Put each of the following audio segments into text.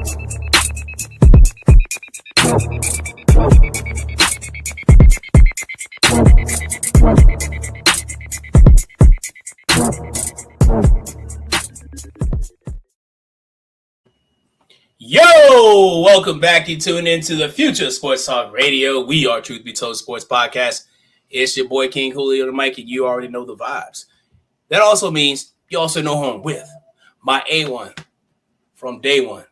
Yo, welcome back. You tune into the Future Sports Talk Radio. We are Truth Be Told Sports Podcast. It's your boy King Hulie on the mic, and you already know the vibes. That also means you also know who I'm with. My A1 from day one.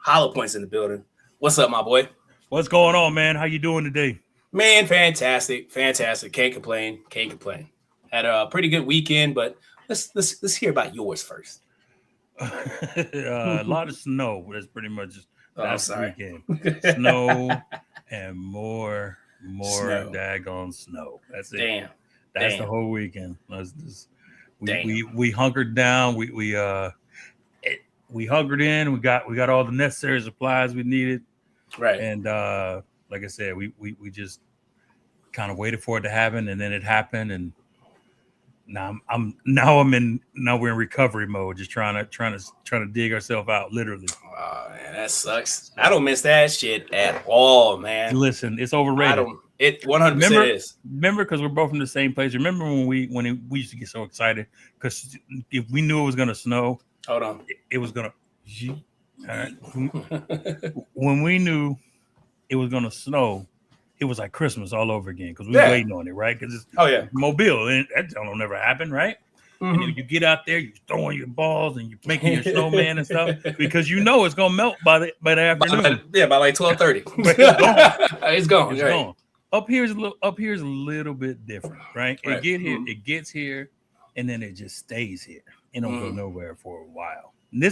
Hollowpoint's in the building. What's up, my boy? What's going on, man? How you doing today? Man, fantastic. Can't complain. Had a pretty good weekend, but let's hear about yours first. A lot of snow. That's pretty much last weekend. Snow and more Snow. daggone snow. That's it. Damn. That's the whole weekend. We hunkered down. We hunkered in. We got all the necessary supplies we needed. Right. And like I said, we just kind of waited for it to happen, and then it happened, and now we're in recovery mode, just trying to dig ourselves out, literally. Oh man, that sucks. I don't miss that shit at all, man. Listen, it's overrated. It 100% is. Remember, because we're both from the same place. Remember when we used to get so excited because if we knew it was gonna snow, hold on, it was gonna. All right. When we knew it was gonna snow, it was like Christmas all over again because we were waiting on it, right? Because it's Mobile, and that don't never happen, right? Mm-hmm. And you get out there, you're throwing your balls and you're making your snowman and stuff because you know it's gonna melt by the afternoon. By like 12:30. It's gone. It's gone. Up here's a little bit different, right? Right. It gets here, and then it just stays here. It don't go nowhere for a while. And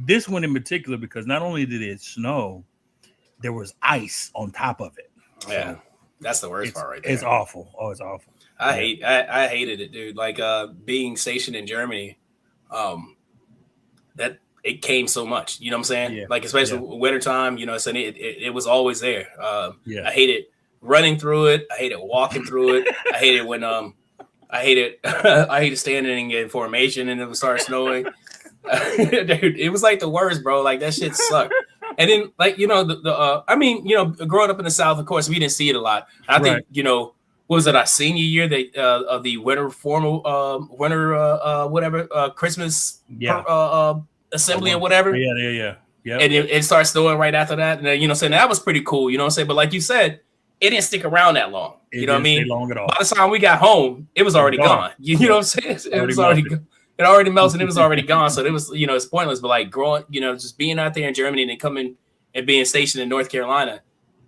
this one in particular, because not only did it snow, there was ice on top of it. Yeah, so that's the worst part right there. It's awful. Oh, it's awful. I hated it, dude. Like being stationed in Germany, that it came so much. You know what I'm saying? Yeah. Like especially wintertime, you know, so it was always there. I hated running through it. I hated walking through it. I hated when I hated standing in formation and it would start snowing. Dude, it was like the worst, bro. Like that shit sucked. And then, like, you know, growing up in the South, of course, we didn't see it a lot. I think, you know, what was it, our senior year of the winter Christmas assembly or whatever. Yeah. And it starts snowing right after that. And then, you know, saying that was pretty cool. You know what I'm saying? But like you said, it didn't stick around that long. You know what I mean? Long at all. By the time we got home, it was already gone. You know what I'm saying? It was already gone. It already melted. It was already gone. So it was, you know, it's pointless. But like growing, you know, just being out there in Germany and then coming and being stationed in North Carolina,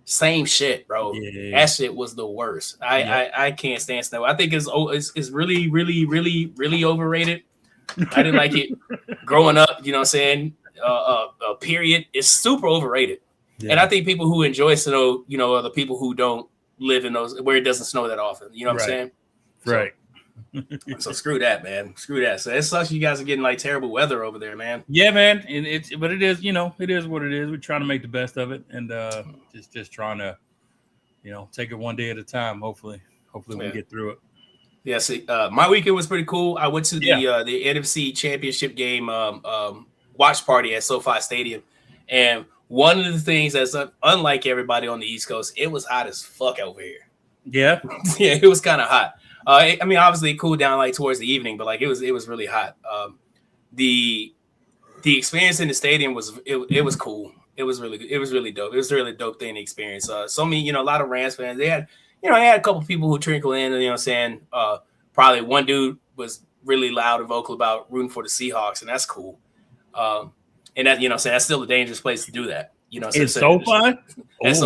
same shit, bro. Yeah. That shit was the worst. I can't stand snow. I think it's really, really, really, really overrated. I didn't like it growing up. You know what I'm saying? Period. It's super overrated. Yeah. And I think people who enjoy snow, you know, are the people who don't live in those where it doesn't snow that often. You know what I'm saying? Right. So screw that, man. Screw that. So it sucks you guys are getting like terrible weather over there, man. Yeah, man. But it is, you know, it is what it is. We're trying to make the best of it and just trying to, you know, take it one day at a time. Hopefully we get through it. Yeah, see, my weekend was pretty cool. I went to the NFC Championship game watch party at SoFi Stadium, and one of the things that's unlike everybody on the East Coast, it was hot as fuck over here. Yeah, yeah, it was kind of hot. I mean, obviously it cooled down like towards the evening, but like it was really hot. The experience in the stadium was cool. It was really dope. It was a really dope thing to experience. So many, you know, a lot of Rams fans. They had a couple people who trickle in, and, you know, saying probably one dude was really loud and vocal about rooting for the Seahawks, and that's cool. And that, you know, saying that's still a dangerous place to do that. You know, it's so fun. That's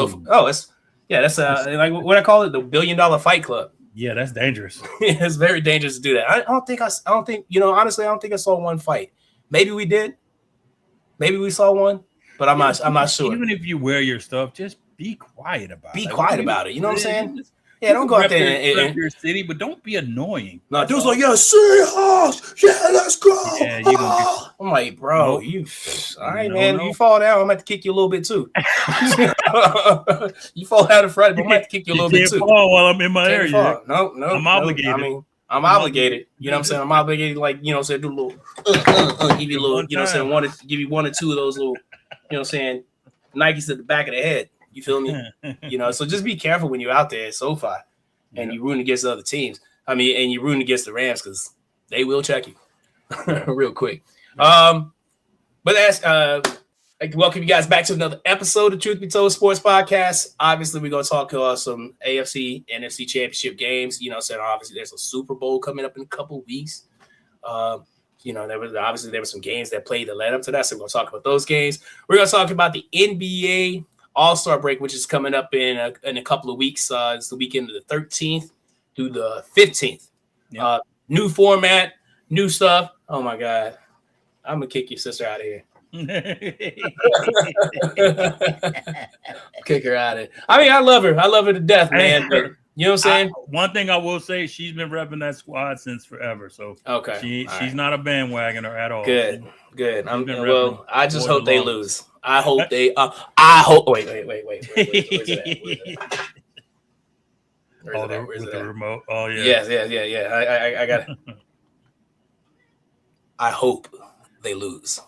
that's like what I call it, the $1 billion fight club. Yeah, that's dangerous. It's very dangerous to do that. I don't think, you know, honestly, I don't think I saw one fight. Maybe we did. Maybe we saw one, but I'm not sure. Even if you wear your stuff, just be quiet about it. Be quiet about it. You know what I'm saying? Yeah, don't go out there and your city, but don't be annoying. No, dude's like, yeah, Seahawks, yeah, let's go. Yeah, you gonna I'm like, bro, you all right, man. You fall down, I'm gonna have to kick you a little bit too. You fall out in front, but I'm gonna have to kick you a little bit too. Fall while I'm in my area. No, I'm obligated. I mean, I'm obligated. You know what I'm saying? I'm obligated, like, you know, say do a little give you a little, you know what I'm saying, give you one or two of those little what I'm saying? Nike's at the back of the head. You feel me? So just be careful when you're out there at SoFi and you're rooting against other teams. And you're rooting against the Rams because they will check you real quick. But that's I'd like to welcome you guys back to another episode of Truth Be Told Sports Podcast. Obviously, we're going to talk some AFC, NFC championship games. Obviously there's a Super Bowl coming up in a couple of weeks. There were some games that played that led up to that, so we're going to talk about those games. We're going to talk about the NBA All-Star break, which is coming up in a couple of weeks. It's the weekend of the 13th through the 15th. Yep. New format, new stuff. Oh my God, I'm gonna kick your sister out of here. Kick her out of it. I love her. I love her to death, man. But, you know what I'm saying? One thing I will say, she's been repping that squad since forever. So she's not a bandwagoner at all. Good. I just hope they lose. I hope they. I hope. Wait. Where's the remote. Oh yeah. Yeah. I got it. I hope they lose.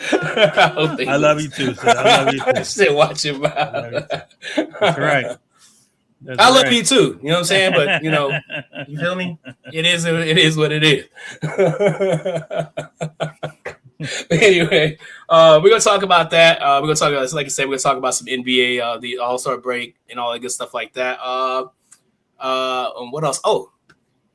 I love you too, sir. I love you too. Still watching my. That's right. I love you too. You know what I'm saying? But you feel me? It is what it is. But anyway, we're gonna talk about that. We're gonna talk about, like I said, we're gonna talk about some NBA, the All-Star break, and all that good stuff like that. And what else? Oh,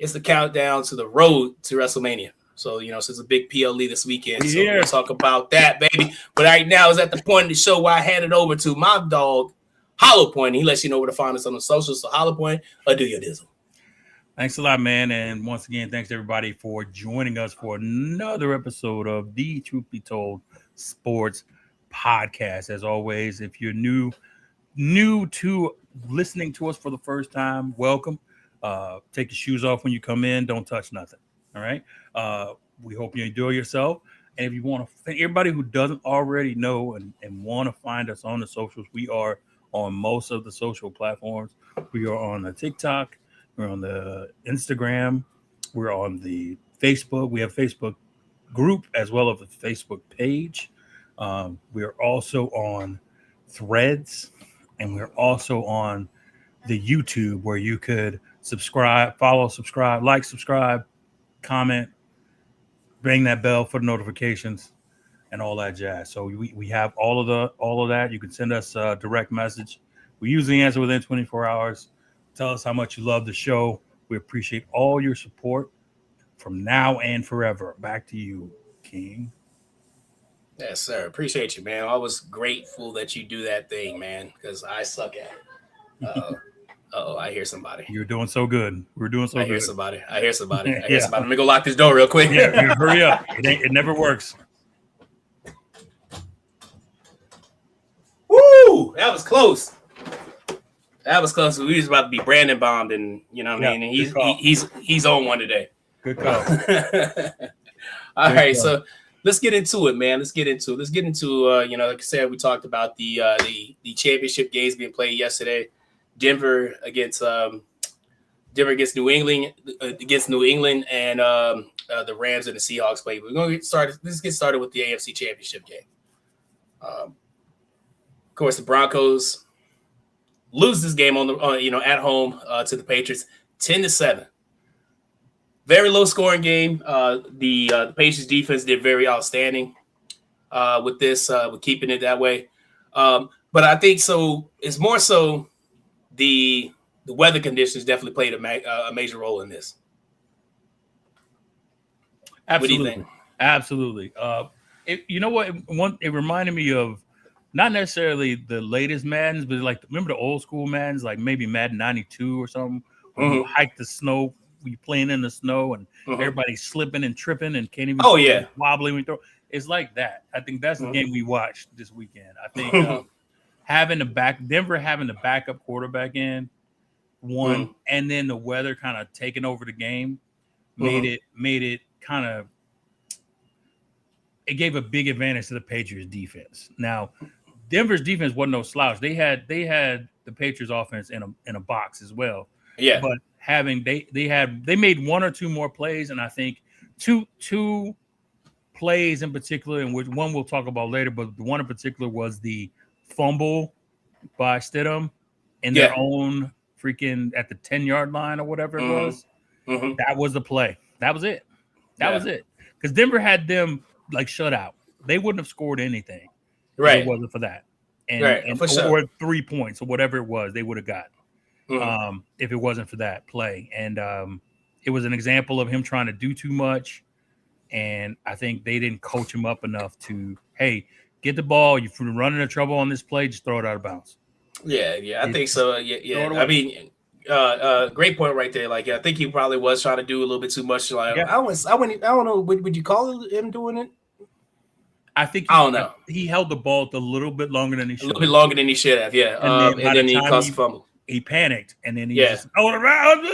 it's the countdown to the road to Wrestlemania. So so it's a big PLE this weekend. So we're gonna talk about that, baby. But right now is at the point of the show where I hand it over to my dog, Hollowpoint. He lets you know where to find us on the socials. So Hollowpoint, do your dizzle. Thanks a lot, man. And once again, thanks everybody for joining us for another episode of the Truth Be Told Sports Podcast. As always, if you're new to listening to us for the first time, welcome. Take your shoes off when you come in. Don't touch nothing. All right. We hope you enjoy yourself. And if you want to, everybody who doesn't already know and want to find us on the socials, we are on most of the social platforms. We are on the TikTok. We're on the Instagram. We're on the Facebook. We have a Facebook group as well as a Facebook page. We are also on Threads, and we're also on the YouTube where you could subscribe, follow, subscribe, like, subscribe, comment, ring that bell for the notifications and all that jazz. So we have all of that. You can send us a direct message. We usually answer within 24 hours. Tell us how much you love the show. We appreciate all your support from now and forever. Back to you, King. Yes, sir. Appreciate you, man. I was grateful that you do that thing, man, because I suck at it. I hear somebody. You're doing so good. We're doing so good. I hear somebody. Let me go lock this door real quick. Yeah, hurry up. It never works. Woo! That was close. We was about to be Brandon bombed, and you know what I mean. He's on one today. Good call. All right, so let's get into it, man. Let's get into like I said, we talked about the championship games being played yesterday. Denver against New England, and the Rams and the Seahawks played. We're gonna get started. Let's get started with the AFC Championship game. Of course, the Broncos lose this game at home to the Patriots 10-7. Very low scoring game. The Patriots defense did very outstanding with keeping it that way. But I think so. It's more so the weather conditions definitely played a major role in this. Absolutely. What do you think? Absolutely. You know what? It reminded me of not necessarily the latest Maddens, but like remember the old school Maddens, like maybe Madden 92 or something. When you hike the snow, we playing in the snow, and everybody's slipping and tripping and can't even wobbling when throw. It's like that. I think that's the game we watched this weekend. I think Denver having the backup quarterback in one, and then the weather kind of taking over the game made it kind of. It gave a big advantage to the Patriots defense. Now, Denver's defense wasn't no slouch. They had the Patriots offense in a box as well. Yeah. But having they made one or two more plays, and I think two plays in particular, and which one we'll talk about later, but the one in particular was the fumble by Stidham in their own freaking at the 10-yard line or whatever it was. Mm-hmm. That was the play. That was it. That was it. Because Denver had them like shut out. They wouldn't have scored anything if it wasn't for that. Or 3 points or whatever it was they would have got if it wasn't for that play. And it was an example of him trying to do too much. And I think they didn't coach him up enough to, hey, get the ball. You're running into trouble on this play. Just throw it out of bounds. Yeah, I think so. Yeah. I mean, great point right there. Like, I think he probably was trying to do a little bit too much. Like, I don't know. Would you call him doing it? I think I don't know. He held the ball a little bit longer than he should. A little bit longer than he should have. Yeah. And then he caused a fumble. He panicked, and then he just threw it around.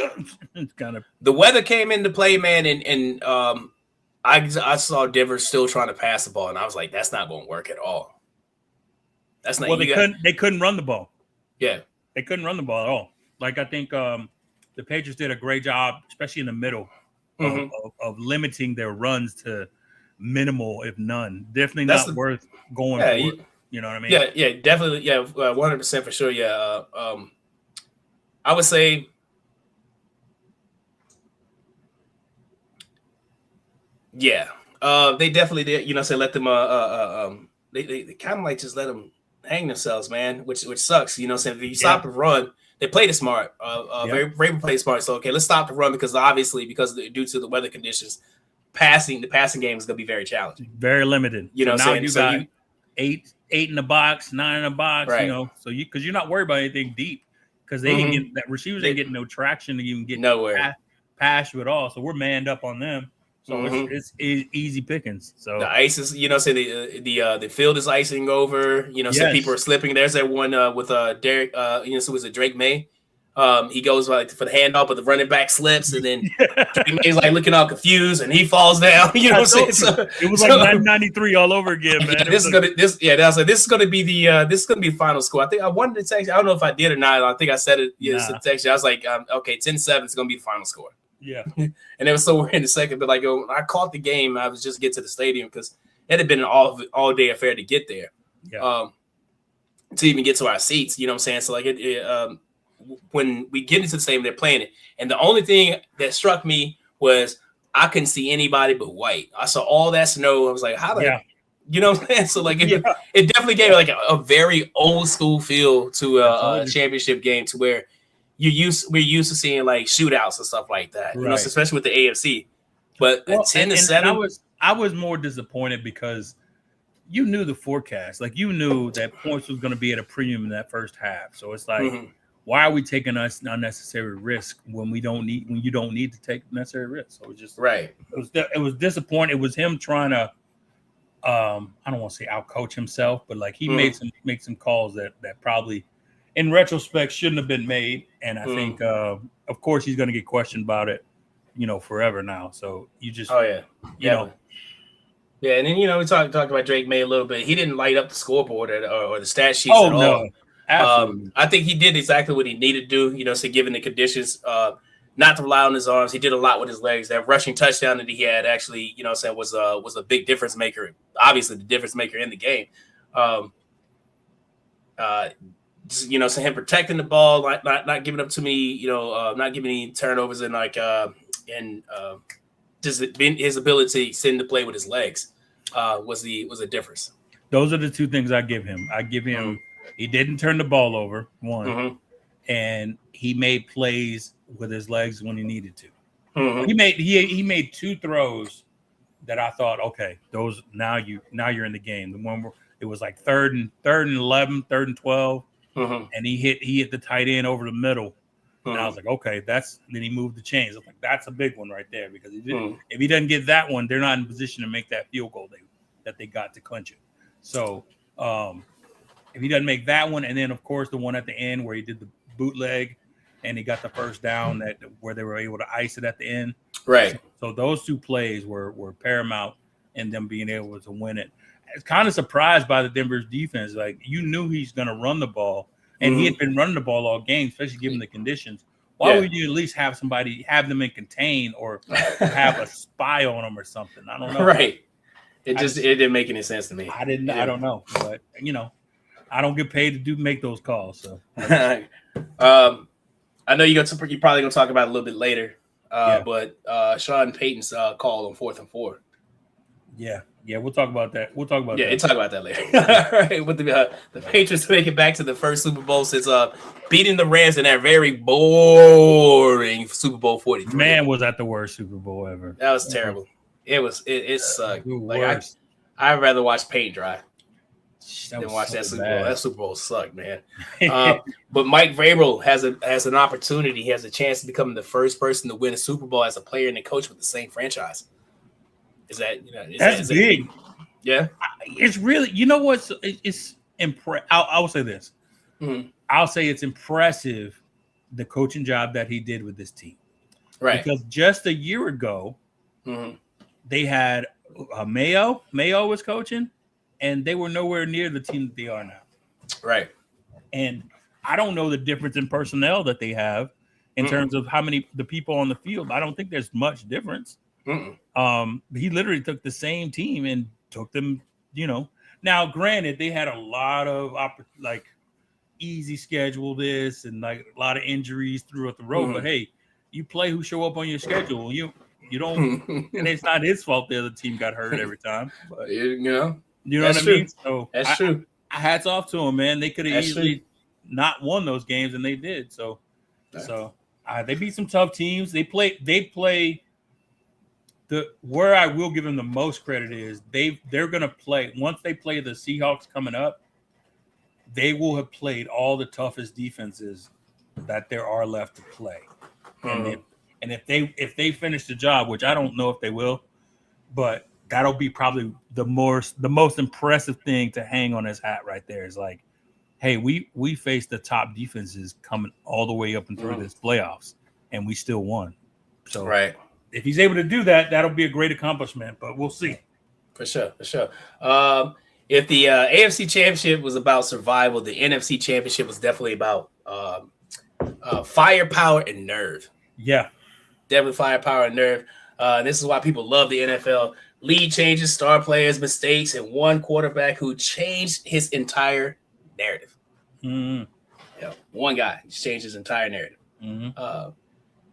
It's kind of the weather came into play, man, and I saw Denver still trying to pass the ball, and I was like, that's not going to work at all. That's not. Well, they couldn't run the ball. Yeah, they couldn't run the ball at all. Like, I think the Patriots did a great job, especially in the middle, of limiting their runs to minimal, if none. Definitely not worth going for. You know what I mean? Yeah, definitely. Yeah, 100% for sure. Yeah, I would say. Yeah, they definitely did. You know, let them. They kind of like just let them hang themselves, man. Which sucks. You know, if you stop the run, they played it smart. Very played smart. So let's stop the run because due to the weather conditions, the passing game is going to be very challenging, very limited. You know, so now you got eight in the box, 9 in the box. Right. You know, so because you're not worried about anything deep because they ain't getting that receivers ain't getting no traction to even get nowhere pass you at all. So we're manned up on them. So it's easy pickings. So the ice is, the field is icing over. You know, some people are slipping. There's that one with Derek. So was it Drake May? He goes like for the handoff, but the running back slips, and then Drake May's like looking all confused, and he falls down. You know what I'm saying? So, it was like 1993 all over again, man. This is gonna be the final score. I think I wanted to text. I don't know if I did or not. I think I said it. Text you. I was like, okay, 10-7 is gonna be the final score. Yeah, and it was so weird in a second, but like when I caught the game, I was just get to the stadium because it had been an all day affair to get there, to even get to our seats. You know what I'm saying? So like when we get into the stadium, they're playing it, and the only thing that struck me was I couldn't see anybody but white. I saw all that snow. I was like, how the you know what I'm saying? So like it definitely gave like a very old school feel to a championship game to where. We're used to seeing like shootouts and stuff like that, you know, especially with the AFC. But 10-7, I was more disappointed because you knew the forecast, like you knew that points was going to be at a premium in that first half. So it's like, why are we taking us unnecessary risk when you don't need to take necessary risk? So it was just It was disappointing. It was him trying to, I don't want to say outcoach himself, but like he made some calls that probably. In retrospect, shouldn't have been made, and I think, of course, he's going to get questioned about it, you know, forever now. So you just, you know, and then we talked about Drake May a little bit. He didn't light up the scoreboard or the stat sheets at all. No, absolutely. I think he did exactly what he needed to do. You know, so given the conditions, not to rely on his arms, he did a lot with his legs. That rushing touchdown that he had actually, was a big difference maker. Obviously, the difference maker in the game. So him protecting the ball, not giving up too many, not giving any turnovers, and just his ability to extend the play with his legs was a difference. Those are the two things I give him. I give him he didn't turn the ball over, one, and he made plays with his legs when he needed to. He made two throws that I thought, okay, those now you're in the game. The one where it was like third and 11, 3rd and 12. And he hit the tight end over the middle, and I was like, okay, then he moved the chains. I was like, that's a big one right there because if he doesn't get that one, they're not in position to make that field goal that they got to clinch it. So if he doesn't make that one, and then of course the one at the end where he did the bootleg and he got the first down where they were able to ice it at the end. Right. So those two plays were paramount in them being able to win it. It's kind of surprised by the Denver's defense. Like, you knew he's going to run the ball, and he had been running the ball all game, especially given the conditions. Why would you at least have somebody have them in contain or have a spy on them or something? I don't know. Right. It didn't make any sense to me. I don't know, but I don't get paid to make those calls. So I know you're probably gonna talk about it a little bit later. But Sean Payton's call on 4th and 4. Yeah, we'll talk about that. We'll talk about that later. All right, with the Patriots make it back to the first Super Bowl since beating the Rams in that very boring Super Bowl 43. Man, was that the worst Super Bowl ever? That was terrible. It sucked. Like I'd rather watch paint dry than watch that Super Bowl. That Super Bowl sucked, man. But Mike Vrabel has an opportunity. He has a chance to become the first person to win a Super Bowl as a player and a coach with the same franchise. That's big. Yeah, it's really. It's impressive. I will say this. Mm-hmm. I'll say it's impressive the coaching job that he did with this team. Right. Because just a year ago, they had Mayo. Mayo was coaching, and they were nowhere near the team that they are now. Right. And I don't know the difference in personnel that they have in terms of the people on the field. I don't think there's much difference. He literally took the same team and took them, Now, granted, they had a lot of easy schedule this and like a lot of injuries throughout the road. But hey, you play who show up on your schedule. You don't, and it's not his fault the other team got hurt every time. But you know what I mean? So that's true. Hats off to them, man. They could have easily not won those games, and they did. So they beat some tough teams. They play. Where I will give them the most credit is they're going to play once they play the Seahawks coming up. They will have played all the toughest defenses that there are left to play, and if they finish the job, which I don't know if they will, but that'll be probably the most impressive thing to hang on his hat right there. Is like, hey, we faced the top defenses coming all the way up and through this playoffs, and we still won. So right. If he's able to do that, that'll be a great accomplishment, but we'll see. For sure. If the AFC Championship was about survival, the NFC Championship was definitely about firepower and nerve. Yeah. Definitely firepower and nerve. This is why people love the NFL. Lead changes, star players, mistakes, and one quarterback who changed his entire narrative. One guy just changed his entire narrative.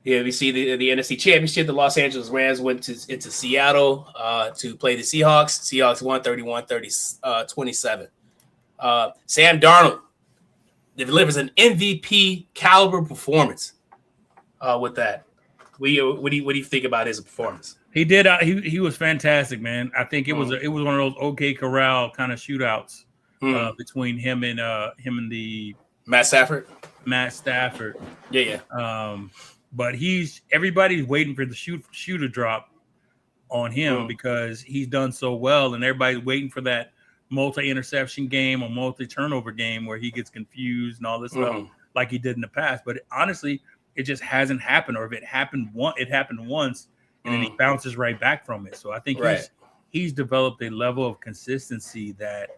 We see the NFC Championship. The Los Angeles Rams went into Seattle to play the Seahawks. Seahawks won 31-27. Sam Darnold delivers an MVP caliber performance with that. What do you think about his performance? He did. He was fantastic, man. I think it was one of those OK Corral kind of shootouts between him and the Matt Stafford. Yeah. But everybody's waiting for the shooter drop on him because he's done so well, and everybody's waiting for that multi-interception game or multi-turnover game where he gets confused and all this stuff like he did in the past. But honestly, it just hasn't happened, or if it happened once, and then he bounces right back from it. So I think he's developed a level of consistency that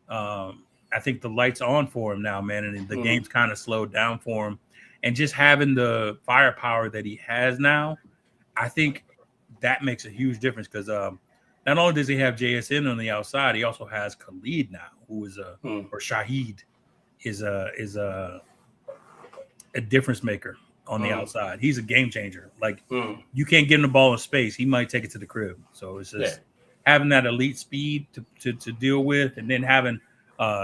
I think the light's on for him now, man, and the game's kind of slowed down for him. And just having the firepower that he has now, I think that makes a huge difference because not only does he have JSN on the outside, he also has Khalid now, who is or Shaheed is a difference maker on the outside. He's a game changer. Like you can't get him the ball in space, he might take it to the crib. So it's just having that elite speed to deal with, and then having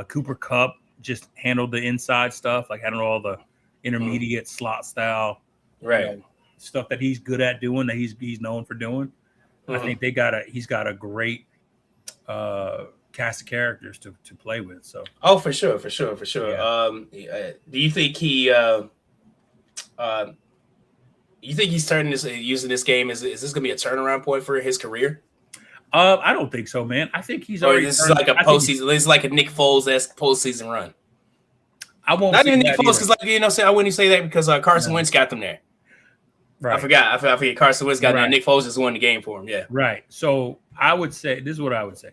Cooper Kupp just handle the inside stuff, like handle all the intermediate slot style, stuff that he's good at doing, that he's known for doing. I think he's got a great cast of characters to play with. So for sure. Yeah. Do you think he's using this game? Is this gonna be a turnaround point for his career? I don't think so, man. I think he's already. This is like a postseason. This is like a Nick Foles-esque postseason run. I won't. Not even Nick Foles, because I wouldn't say that because Carson Wentz got them there. Right. I forgot Carson Wentz got there. Nick Foles just won the game for him. Yeah. Right. So I would say this is what I would say.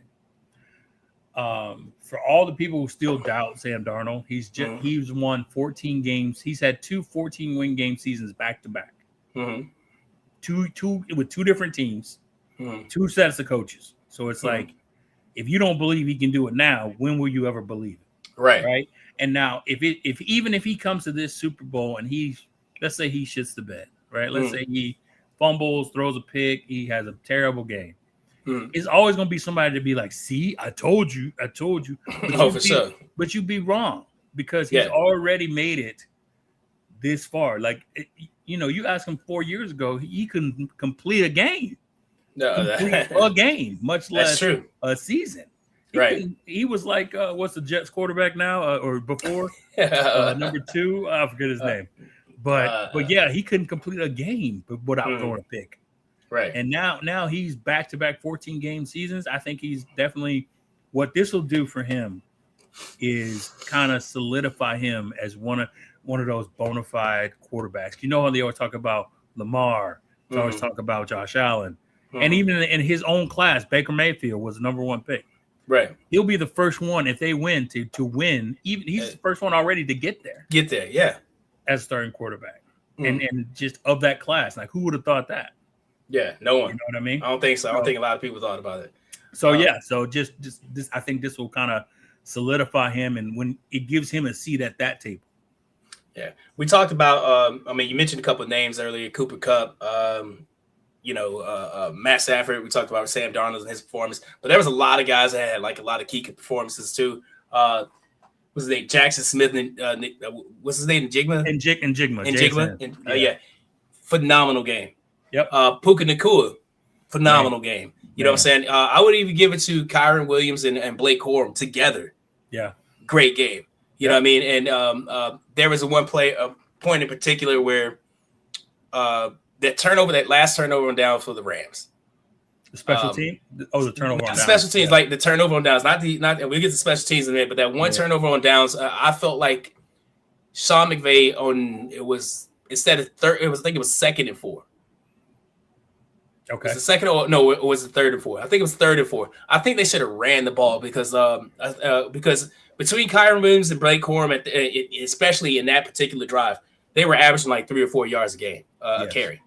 For all the people who still doubt Sam Darnold, he's won 14 games. He's had 2 14-win game seasons back to back. Two with 2 different teams, 2 sets of coaches. So it's like, if you don't believe he can do it now, when will you ever believe it? Right. And now, if he comes to this Super Bowl and let's say he shits the bed, right? Let's say he fumbles, throws a pick, he has a terrible game. It's always going to be somebody to be like, see, I told you. But for sure. But you'd be wrong because he's already made it this far. Like, you asked him 4 years ago, he couldn't complete a game. A game, much less a season. He was like, what's the Jets quarterback now or before? Number 2, I forget his name. But yeah, he couldn't complete a game without throwing a pick. Right. And now he's back-to-back 14-game seasons. I think he's definitely what this will do for him is kind of solidify him as one of those bona fide quarterbacks. You know how they always talk about Lamar, they always talk about Josh Allen. And even in his own class, Baker Mayfield was the number 1 pick. Right. He'll be the first one if they win to win. Even he's the first one already to get there. Yeah. As starting quarterback. And just of that class. Like, who would have thought that? Yeah, no one. You know what I mean? I don't think so. I don't think a lot of people thought about it. So so just this, I think this will kind of solidify him, and when it gives him a seat at that table. Yeah, we talked about. You mentioned a couple of names earlier: Cooper Kupp, Matt Stafford. We talked about Sam Darnold and his performance, but there was a lot of guys that had like a lot of key performances too. What's his name? Jackson Smith and what's his name? Njigba. Njigba. Phenomenal game. Yep. Puka Nacua, phenomenal game. You know what I'm saying? I would even give it to Kyron Williams and Blake Corum together. Yeah. Great game. You know what I mean? And there was a point in particular where that last turnover on downs for the Rams. The special team? The turnover on downs. Special teams, like the turnover on downs. We'll get to special teams in a minute, but that one turnover on downs, I felt like Sean McVay instead of third, I think it was 2nd and 4. Okay. Was it 2nd or was it 3rd and 4? I think it was 3rd and 4. I think they should have ran the ball because between Kyron Williams and Blake Corum, especially in that particular drive, they were averaging like 3 or 4 yards a game, a carry.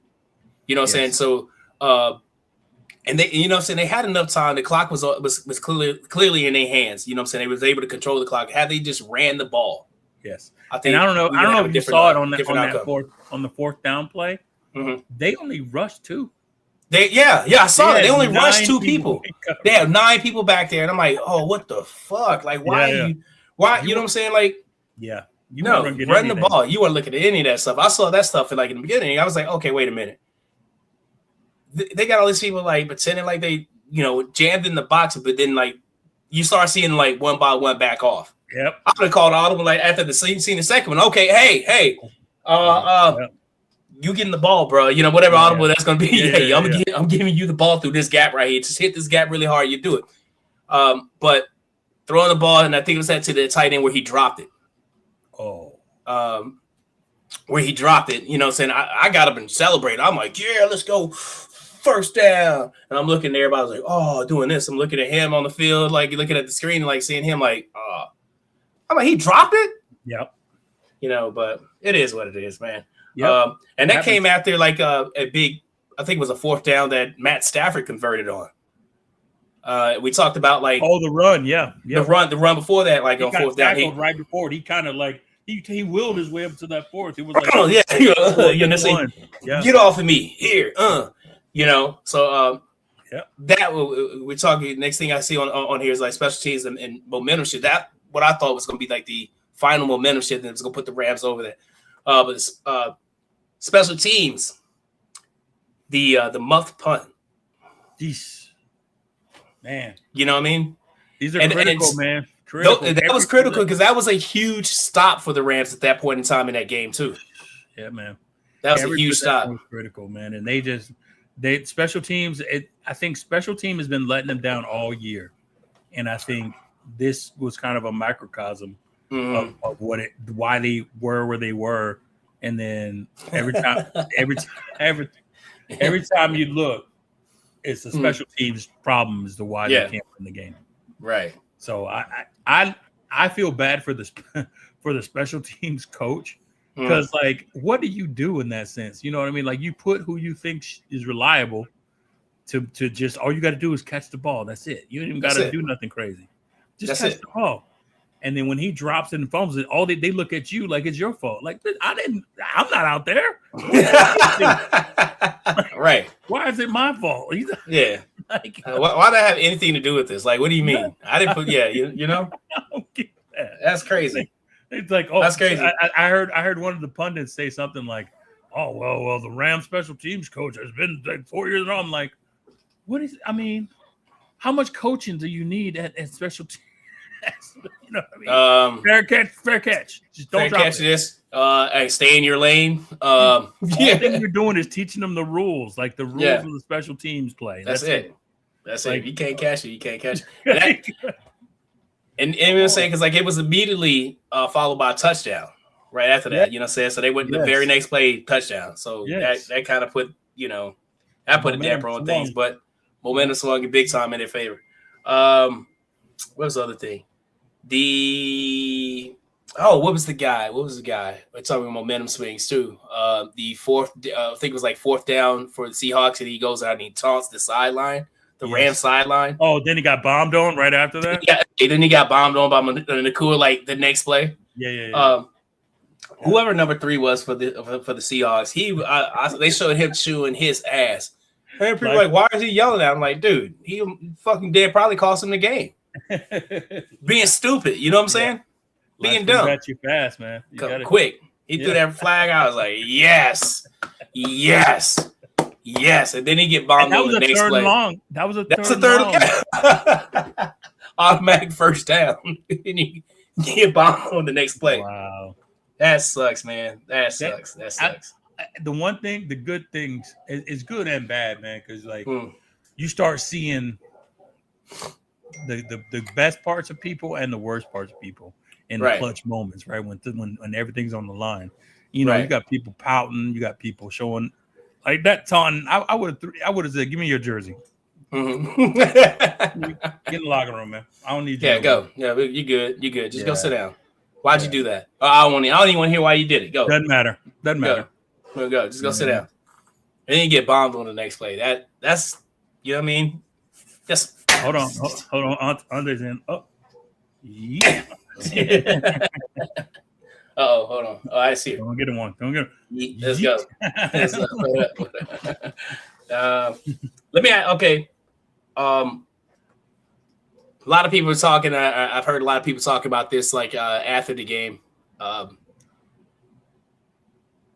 You know what I'm saying? So, and they, you know what I'm saying, they had enough time. The clock was clearly in their hands. You know what I'm saying? They was able to control the clock. Had they just ran the ball. Yes. I don't know if you saw it on the 4th down play. They only rushed 2. I saw it. They only rushed 2 people. They have 9 people back there, and I'm like, oh, what the fuck? Like, why? You know what I'm saying? Like, run the ball. You weren't looking at any of that stuff. I saw that stuff in the beginning. I was like, okay, wait a minute. They got all these people like pretending like they, jammed in the box, but then like you start seeing like one by one back off. Yep. I would have called audible like after the seen the second one. Okay, hey, you getting the ball, bro. Whatever audible that's gonna be. I'm giving you the ball through this gap right here. Just hit this gap really hard. You do it. But throwing the ball, and I think it was that to the tight end where he dropped it. Where he dropped it. You know what I'm saying? I got up and celebrated. I'm like, yeah, let's go. First down. And I'm looking at everybody like, oh, doing this. I'm looking at him on the field, like looking at the screen, like seeing him like, I'm like, he dropped it? Yep. But it is what it is, man. Yep. And that came after like a big, I think it was a 4th down that Matt Stafford converted on. We talked about like the run, the run before that, like on 4th down. Right before it, he kind of like he willed his way up to that 4th. It was like, get off of me here, So that we're talking. Next thing I see on here is like special teams and momentum shit. That what I thought was going to be like the final momentum shit that was going to put the Rams over there. But special teams, the muff punt. Jeez. Man. You know what I mean? These are critical, man. Critical. That was critical because that was a huge stop for the Rams at that point in time in that game too. Yeah, man. That was a huge stop. Was critical, man. And they special teams. I think special team has been letting them down all year, and I think this was kind of a microcosm of why they were where they were, and then every time you look, it's the special teams problem as to why they can't win the game. Right. So I feel bad for the special teams coach because like, what do you do in that sense? You know what I mean? Like, you put who you think is reliable to just, all you got to do is catch the ball. That's it. You don't even got to do nothing crazy. Just catch the ball. And then when he drops it and fumbles it, all they look at you like it's your fault. Like, I'm not out there. Right. Why is it my fault? Yeah. Like, why did that have anything to do with this? Like, what do you mean? I didn't put. Yeah, you know. I don't get that. That's crazy. It's like, oh, that's crazy. I heard one of the pundits say something like, "Oh, well, the Rams special teams coach has been like 4 years now." I'm like, what is? I mean, how much coaching do you need at special teams? You know what I mean? Fair catch. Just don't drop catch this. Hey, stay in your lane. All thing you're doing is teaching them the rules, like the rules of the special teams play. That's it. That's like, it. If you can't catch it, you can't catch it. And I'm gonna say, because like it was immediately followed by a touchdown right after that. You know what I'm saying? So they went the very next play touchdown. So that kind of put, that put a damper on things, but momentum swung big time in their favor. What was the other thing? What was the guy? We're talking about momentum swings too. The fourth, I think it was like fourth down for the Seahawks, and he goes out and he taunts the sideline, the Rams sideline. Oh, then he got bombed on right after that? Yeah, then he got bombed on by Nakua like the next play. Yeah. Whoever number 3 was for the Seahawks, they showed him chewing his ass. And people like, why is he yelling at him? Like, dude, he fucking dead probably cost him the game. Being stupid, you know what I'm saying? Being dumb. Got you fast, man. Quick. He threw that flag. I was like, yes. And then he get bombed on the next play. That was a third long. Automatic first down. And he get bombed on the next play. Wow. That sucks, man. That sucks. The good things is good and bad, man, because like you start seeing the best parts of people and the worst parts of people in the clutch moments, right? When everything's on the line, you got people pouting, you got people showing like that taunting. I would have said, "Give me your jersey." Mm-hmm. Get in the locker room, man. I don't need you. Yeah, go. Yeah, you good. You good. Just go sit down. Why'd you do that? I don't even want to hear why you did it. Go. Doesn't matter. Go. Just go sit down. And then you get bombed on the next play. That's you know what I mean? Just hold on. Andre's in. Oh, yeah. Hold on. Oh, I see it. Don't get him one. Don't get him. Let's go. Let me ask, okay. A lot of people are talking. I've heard a lot of people talk about this, like after the game.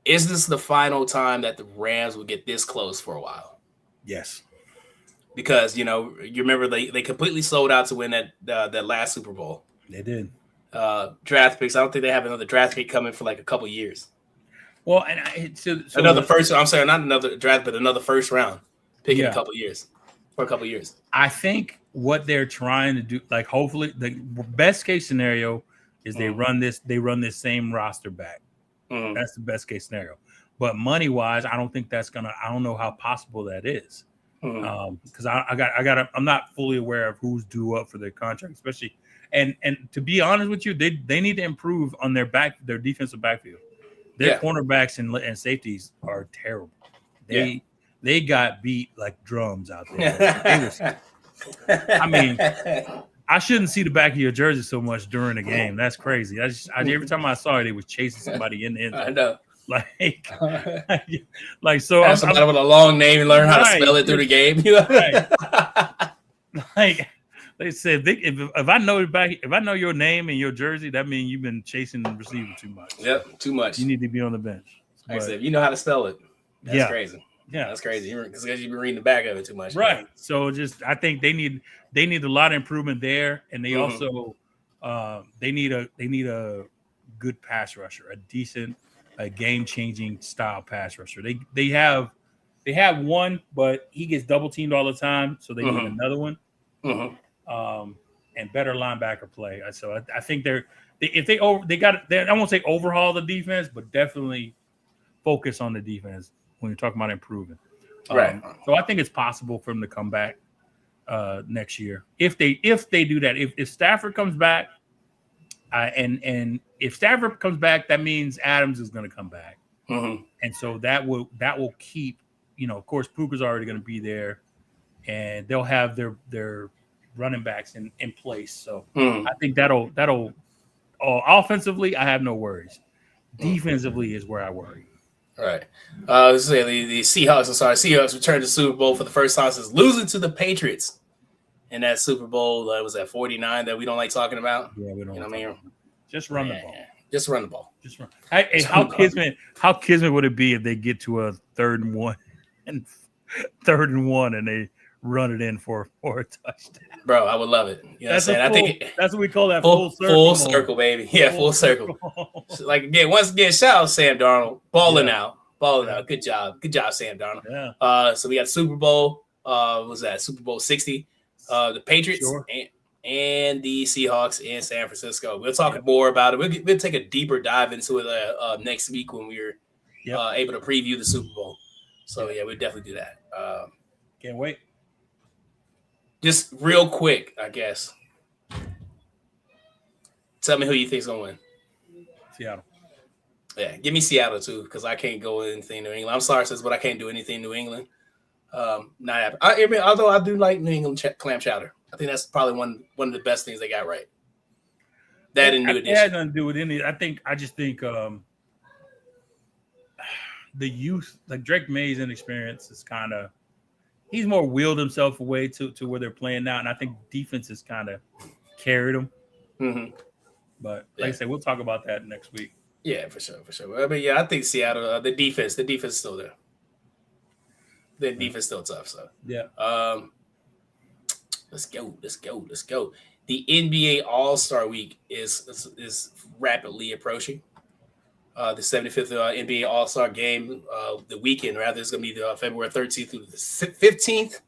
Is this the final time that the Rams will get this close for a while? Yes. Because you remember they completely sold out to win that last Super Bowl. They did. Draft picks. I don't think they have another draft pick coming for like a couple years. Well, and another first. I'm sorry, not another draft, but another first round pick in a couple years. For a couple years. I think what they're trying to do, like hopefully, the best case scenario is they run this same roster back. Mm-hmm. That's the best case scenario. But money wise, I don't think that's gonna. I don't know how possible that is. Because I'm not fully aware of who's due up for their contract, especially. And to be honest with you, they need to improve on their defensive backfield. Their cornerbacks and safeties are terrible. They got beat like drums out there. I mean, I shouldn't see the back of your jersey so much during the game. That's crazy. Every time I saw it, they was chasing somebody in the end zone. I know. Like so. Have somebody with a long name and learn how to spell it through the game. Like they said, if I know your name and your jersey, that means you've been chasing the receiver too much. Yep, too much. You need to be on the bench. Like I said, you know how to spell it. That's crazy. Yeah, that's crazy. Because you've been reading the back of it too much. Right. So I think they need a lot of improvement there, and they also they need a good pass rusher, a game-changing style pass rusher. They have one, but he gets double teamed all the time, so they need another one. And better linebacker play. So I think I won't say overhaul the defense, but definitely focus on the defense when you're talking about improving. Right. So I think it's possible for him to come back. next year. If they do that, if Stafford comes back, and if Stafford comes back, that means Adams is going to come back, and so that will keep, of course, Puka's already going to be there, and they'll have their running backs in place. So I think that'll offensively, I have no worries. Defensively is where I worry. All right. Let's say the Seahawks. I'm sorry, Seahawks returned to the Super Bowl for the first time since losing to the Patriots in that Super Bowl. That was at 49 that we don't like talking about. Yeah, we don't. What I mean? Just run the ball. Just run the ball. Just run. Hey, how kismet would it be if they get to a 3rd and 1 and they run it in for a touchdown? Bro, I would love it. You know what I'm saying? I think that's what we call that full circle. Full circle, baby. Yeah, full circle. Like again, once again, shout out Sam Darnold. Balling out. Good job. Good job, Sam Darnold. Yeah. So we got Super Bowl. What was that? Super Bowl 60. The Patriots and the Seahawks in San Francisco. We'll talk more about it. We'll take a deeper dive into it next week when we're able to preview the Super Bowl. So yeah, we'll definitely do that. Can't wait. Just real quick, I guess. Tell me who you think's gonna win. Seattle. Yeah, give me Seattle too, because I can't go anything New England. I'm sorry, sis, but I can't do anything New England. Not although I do like New England clam chowder. I think that's probably one of the best things they got right. That and New Edition. It had nothing to do with any. I just think the youth, like Drake May's inexperience, is kind of. He's more wheeled himself away to where they're playing now, and I think defense has kind of carried him. Mm-hmm. But like I said, we'll talk about that next week. Yeah, for sure. I mean, yeah, I think Seattle. The defense is still there. The defense still tough. So yeah. Let's go. The NBA All-Star Week is rapidly approaching. The 75th NBA All-Star Game, the weekend, rather, is going to be the February 13th through the 15th.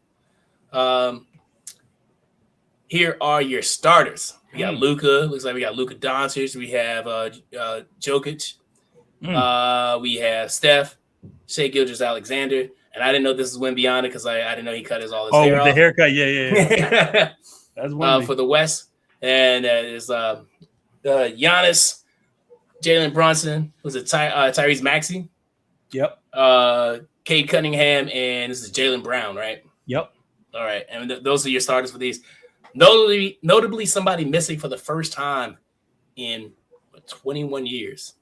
Here are your starters. We got Luka. Looks like we got Luka Doncic. We have Jokic. We have Steph, Shai Gilgeous-Alexander. And I didn't know this was Wembanyama because I didn't know he cut all his hair off. The haircut, yeah. That's one for the West. And there's Giannis, Jalen Brunson, was it Tyrese Maxey? Yep. Cade Cunningham, and this is Jaylen Brown, right? Yep. All right, and those are your starters for these. Notably, somebody missing for the first time in 21 years.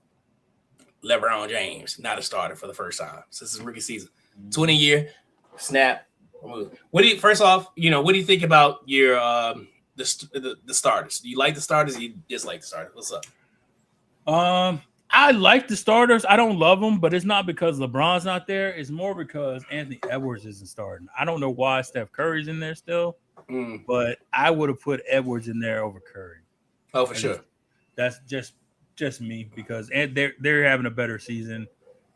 LeBron James, not a starter for the first time since his rookie season. 20-year snap. What do you? First off, what do you think about your the starters? Do you like the starters? Or you dislike the starters? What's up? I like the starters. I don't love them, but it's not because LeBron's not there. It's more because Anthony Edwards isn't starting. I don't know why Steph Curry's in there still, but I would have put Edwards in there over Curry. Oh, for sure. That's just me because they're having a better season.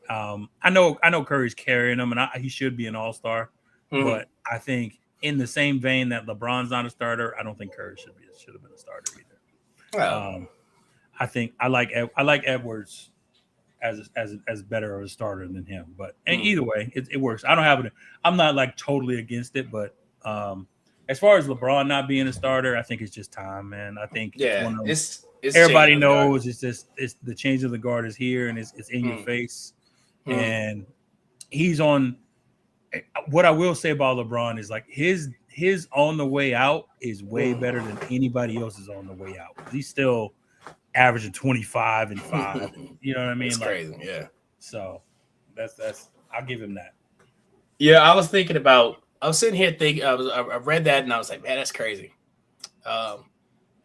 I know Curry's carrying them, and he should be an all-star. But I think in the same vein that LeBron's not a starter, I don't think Curry should have been a starter either. Well. I think I like Edwards as better of a starter than him, but either way, it works. I'm not like totally against it, but as far as LeBron not being a starter, I think it's just time, man. I think it's everybody knows it's the change of the guard is here and it's in your face, and he's on. What I will say about LeBron is like his on the way out is way better than anybody else's on the way out. He's still averaging 25 and 5. You know what I mean? It's crazy, yeah. So that's I'll give him that. Yeah, I was sitting here thinking, I read that and I was like, man, that's crazy. And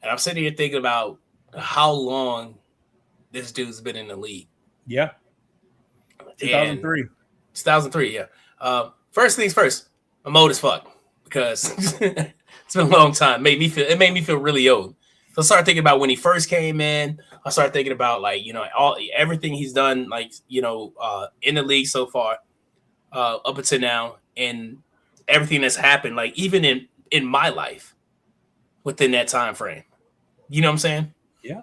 I'm sitting here thinking about how long this dude's been in the league. Yeah. 2003. 2003, yeah. First things first, I'm old as fuck because it's been a long time. It made me feel really old. So I started thinking about when he first came in. I started thinking about everything he's done, in the league so far, up until now, and everything that's happened, like even in my life, within that time frame. You know what I'm saying? Yeah.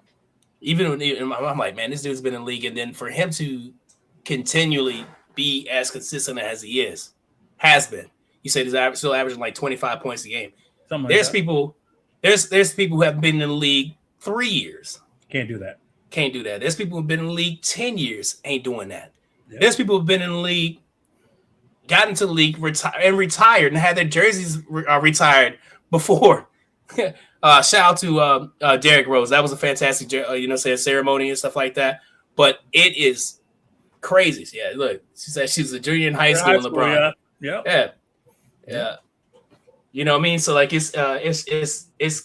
I'm like, man, this dude's been in the league, and then for him to continually be as consistent as he has been. You said he's still averaging like 25 points a game. There's people who have been in the league 3 years. Can't do that. There's people who've been in the league 10 years. Ain't doing that. Yep. There's people who've been in the league, got into the league, retired, and had their jerseys retired before. Shout out to Derrick Rose. That was a fantastic, ceremony and stuff like that. But it is crazy. Yeah, look, she said she was a junior in high school in LeBron. Yeah. You know what I mean? So like it's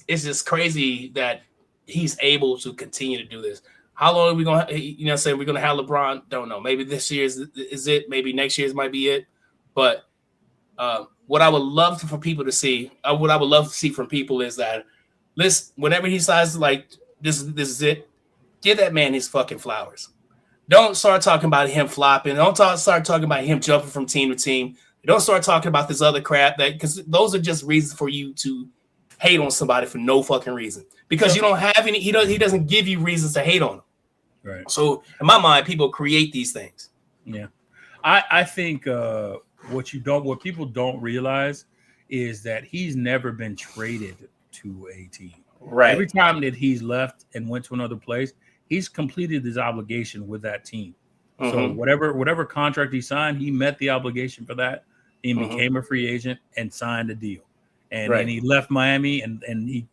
just crazy that he's able to continue to do this. How long are we gonna we're gonna have LeBron? Don't know. Maybe this year is it. Maybe next year's might be it. But what I would love for people to see, what I would love to see from people is that whenever he decides like this is it, give that man his fucking flowers. Don't start talking about him flopping. Don't start talking about him jumping from team to team. Don't start talking about this other crap because those are just reasons for you to hate on somebody for no fucking reason. Because you don't have any. He doesn't give you reasons to hate on him. Right. So in my mind, people create these things. Yeah, I think what people don't realize is that he's never been traded to a team. Right. Every time that he's left and went to another place, he's completed his obligation with that team. Mm-hmm. So whatever contract he signed, he met the obligation for that. He became a free agent and signed a deal. And then he left Miami and he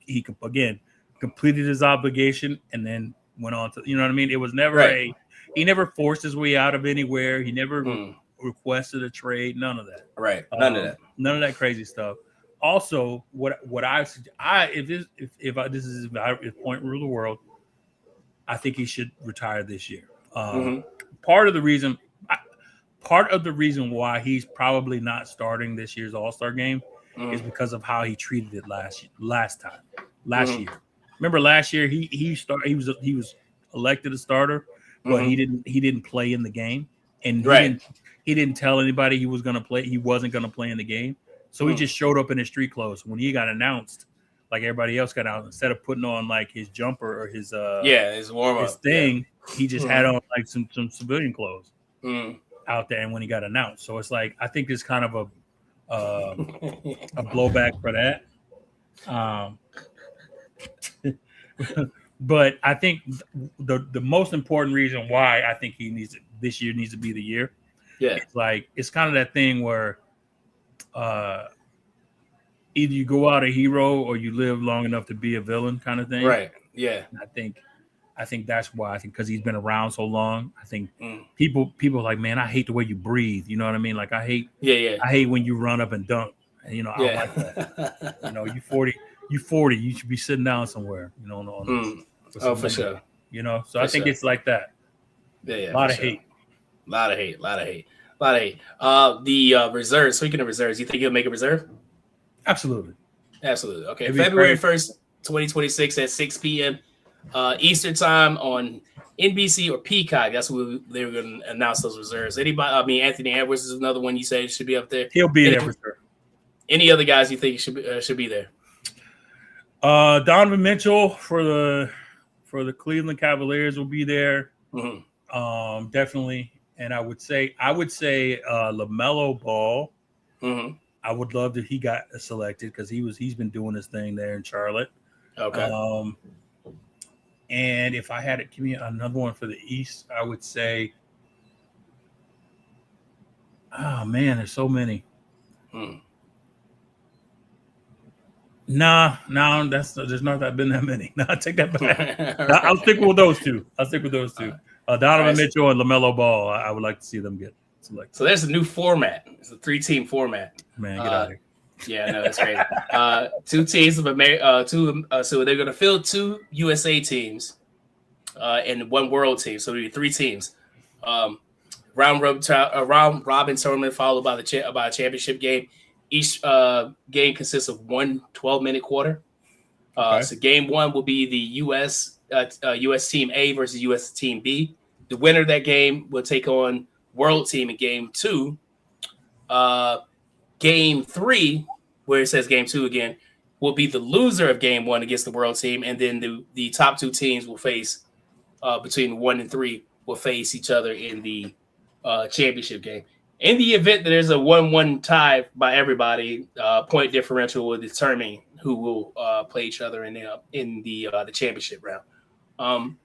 again completed his obligation and then went on to, you know what I mean? It was never he never forced his way out of anywhere. He never requested a trade, none of that. Right. None of that. None of that crazy stuff. Also, if this is point rule of the world, I think he should retire this year. Part of the reason why he's probably not starting this year's All-Star game is because of how he treated it last year. Remember last year he was elected a starter, but he didn't play in the game, and he didn't tell anybody he was going to play. He wasn't going to play in the game, so he just showed up in his street clothes. When he got announced, like everybody else got out, instead of putting on like his jumper or his warm up thing, he just had on like some civilian clothes out there. And when he got announced, so it's like I think it's kind of a blowback for that. But I think the most important reason why I think this year needs to be the year. Yeah, it's kind of that thing where either you go out a hero or you live long enough to be a villain kind of thing. Right. Yeah. And I think that's why. I think because he's been around so long. I think people are like, man, I hate the way you breathe. You know what I mean? Like I hate when you run up and dunk. And I don't like that. You 40. You should be sitting down somewhere. For sure. So I think it's like that. Yeah. A lot of hate. A lot of hate. The reserves. Speaking of reserves, you think he'll make a reserve? Absolutely. Okay. February 1st, 2026 at 6 p.m. Eastern time on NBC or Peacock. That's what they were going to announce those reserves. Anthony Edwards is another one you say should be up there. He'll be there for sure. Any other guys you think should be there? Donovan Mitchell for the Cleveland Cavaliers will be there. Definitely. And I would say LaMelo Ball. I would love that he got selected because he's been doing his thing there in Charlotte. Okay. And if I had to give me another one for the East, I would say, oh man, there's so many. Nah, there's not been that many. No, I take that back. I'll stick with those two. Donovan Mitchell and LaMelo Ball. I would like to see them get selected. So there's a new format. It's a 3-team format. Man, get out of here. Yeah, no, that's crazy. 2 teams of America. So they're going to field 2 USA teams and 1 world team. So there'll be 3 teams. Round robin tournament followed by a championship game. Each game consists of 1 12-minute quarter. So game 1 will be the US team A versus US team B. The winner of that game will take on world team in game 2. Game 3, where it says game 2 again, will be the loser of game 1 against the world team, and then the top 2 teams will face between 1 and 3 will face each other in the championship game. In the event that there's a 1-1 tie by everybody, point differential will determine who will play each other in the championship round.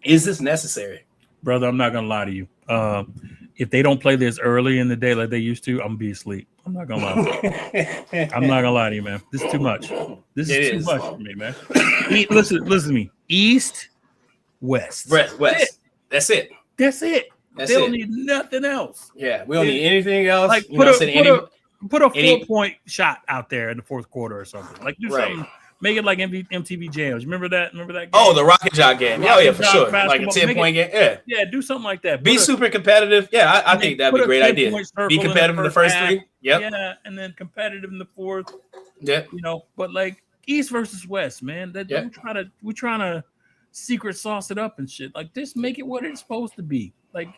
Is this necessary? Brother, I'm not gonna lie to you. If they don't play this early in the day like they used to, I'm gonna be asleep. I'm not gonna lie to you. I'm not gonna lie to you, man. This is too much. This is too much for me, man. Listen to me. East, West. West. That's it. They don't need nothing else. Yeah, we don't need anything else. Like put a 4-point shot out there in the fourth quarter or something. Like do something. Make it like MTV Jams. Remember that? Game? Oh, the Rocket Jock game. Yeah, for sure. Like a 10-point game. Yeah, do something like that. Be super competitive. Yeah, I think that'd be a great idea. Be competitive in the first three. Yep. Yeah, and then competitive in the fourth. Yeah. But like East versus West, man. We're trying to secret sauce it up and shit. Like just make it what it's supposed to be. Like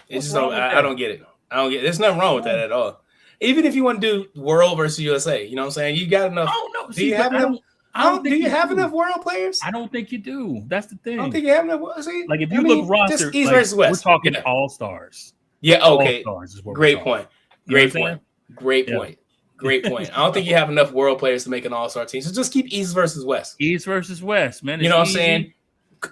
It's just I don't get it. There's nothing wrong with that at all. Even if you want to do world versus USA, you know what I'm saying? You got enough. Oh no, do you have enough world players? I don't think you do. That's the thing. I don't think you have enough. See, like if you look roster, East versus West, we're talking all stars. Yeah. Okay. All-stars is what Great point. Great point. I don't think you have enough world players to make an all-star team. So just keep East versus West. East versus West, man. You know what I'm saying?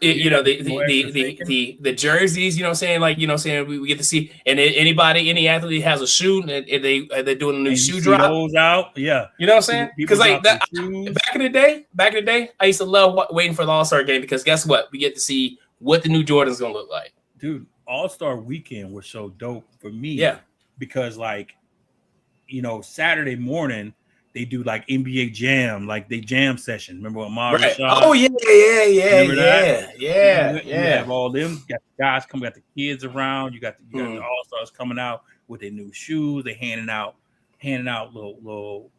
The jerseys, you know what I'm saying? Like, you know what I'm saying? We get to see, and any athlete has a shoe, and they're doing a new shoe drop. Those out, yeah. You know what I'm saying? Because like that, back in the day, I used to love waiting for the All-Star game because guess what? We get to see what the new Jordan's gonna look like. Dude, All-Star weekend was so dope for me. Yeah, because like, Saturday morning. They do like NBA Jam, like they jam session. Remember when Mara Rashad? Oh yeah. You have all them. You got the guys coming, got the kids around. You got the All Stars coming out with their new shoes. They handing out little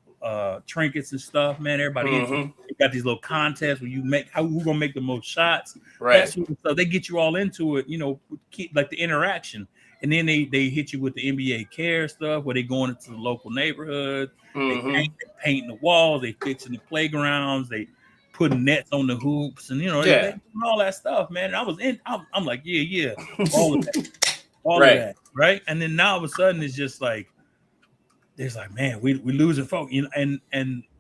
trinkets and stuff. Man, everybody you got these little contests where you who's gonna make the most shots. Right. So they get you all into it. Keep like the interaction, and then they hit you with the NBA Care stuff where they going into the local neighborhood. They painting the walls, they fixing the playgrounds, they putting nets on the hoops, and they doing all that stuff, man. And I'm like, yeah, all of that, of that, right? And then now all of a sudden it's just like, there's like, man, we losing folk, and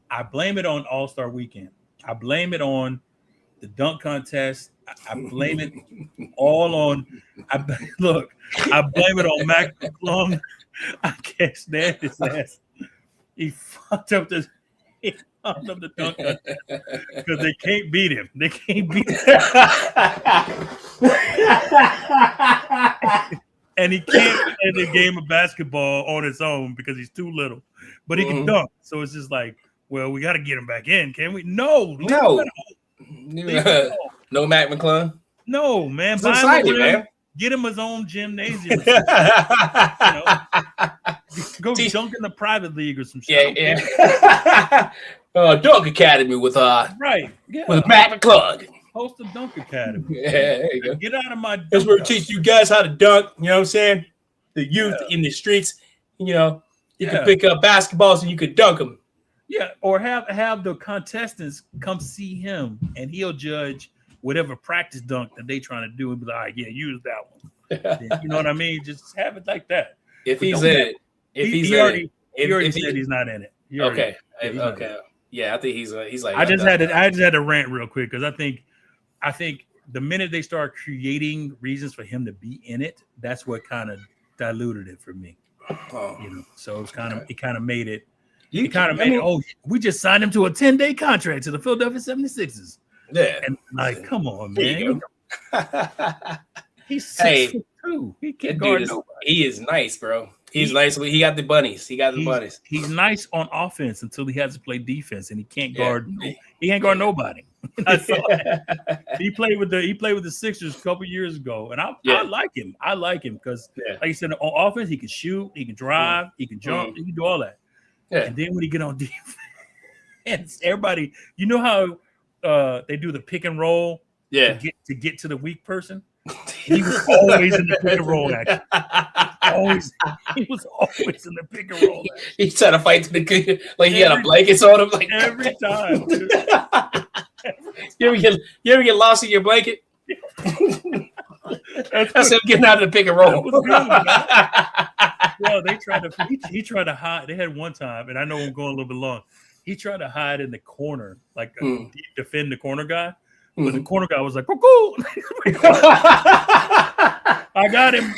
I blame it on All-Star Weekend. I blame it on the dunk contest. I blame it all on. I blame it on Mac McClung. I can't stand his ass. He fucked up the dunk because they can't beat him. They can't beat him. And he can't play the game of basketball on his own because he's too little. But he can dunk. So it's just like, well, we got to get him back in, can we? No. No Mac McClung. No, man. It's exciting, man. Get him his own gymnasium. Go dunk in the private league or some shit. Yeah. Dunk Academy with Mac McClung. Host a dunk academy. Yeah, there you go. Get out of my. That's where we teach you guys how to dunk. You know what I'm saying? The youth in the streets. You can pick up basketballs and you could dunk them. Yeah, or have the contestants come see him and he'll judge whatever practice dunk that they trying to do and be like, all right, yeah, use that one. You know what I mean? Just have it like that. If he's in it. He already said he's not in it. Okay. Yeah, I think he's like. I just had to rant real quick because I think the minute they start creating reasons for him to be in it, that's what kind of diluted it for me. So it kind of made it. We just signed him to a 10-day contract to the Philadelphia 76ers. Yeah. And like, come on, man. He's 6'2". He can't guard nobody. He is nice, bro. He's nice. He got the bunnies. He's nice on offense until he has to play defense, and he can't guard. He can't guard nobody. I saw that. He played with the Sixers a couple years ago, and I like him. I like him because, like you said, on offense he can shoot, he can drive, he can jump, he can do all that. Yeah. And then when he get on defense, everybody, you know how they do the pick and roll, to get to the weak person. He was always in the pick and roll action. He was always in the pick and roll action. He's trying to fight to the good, like he had a blankets on him, like every time. Dude. You ever get lost in your blanket? That's him getting out of the pick and roll. Well, they tried to. He tried to hide. They had one time, and I know I'm going a little bit long. He tried to hide in the corner, like defend the corner guy. But the corner guy was like, "Cuckoo!" I got him.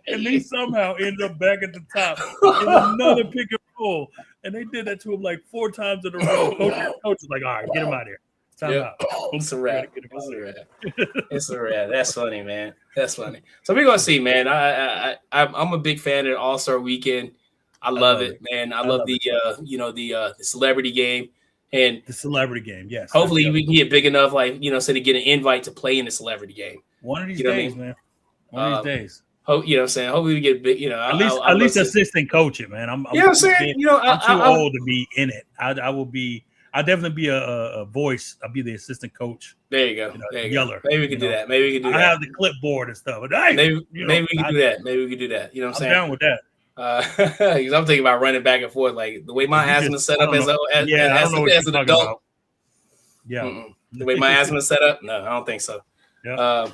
And they somehow ended up back at the top in another pick and roll. And they did that to him like 4 times in a row. Coach was like, all right, get him out of here. Time out. It's a wrap. It's a wrap. That's funny, man. That's funny. So we're going to see, man. I'm a big fan of the All-Star Weekend. I love it, man. I love the the celebrity game. And the celebrity game, yes. Hopefully we can get big enough, so to get an invite to play in the celebrity game. One of these days, man. One of these days. Hope you know what I'm saying. Hopefully we get big. At least assistant coach it, man. I'm saying. I'm too old to be in it. I'll definitely be a voice. I'll be the assistant coach. There you go. Yeller. Maybe we can do that. Maybe we can do that. I have the clipboard and stuff. But maybe we can do that. Maybe we can do that. You know what I'm saying? I'm down with that. Because I'm thinking about running back and forth, like the way my asthma is set up as an adult. Yeah. The way my asthma is set up, no, I don't think so. Yeah.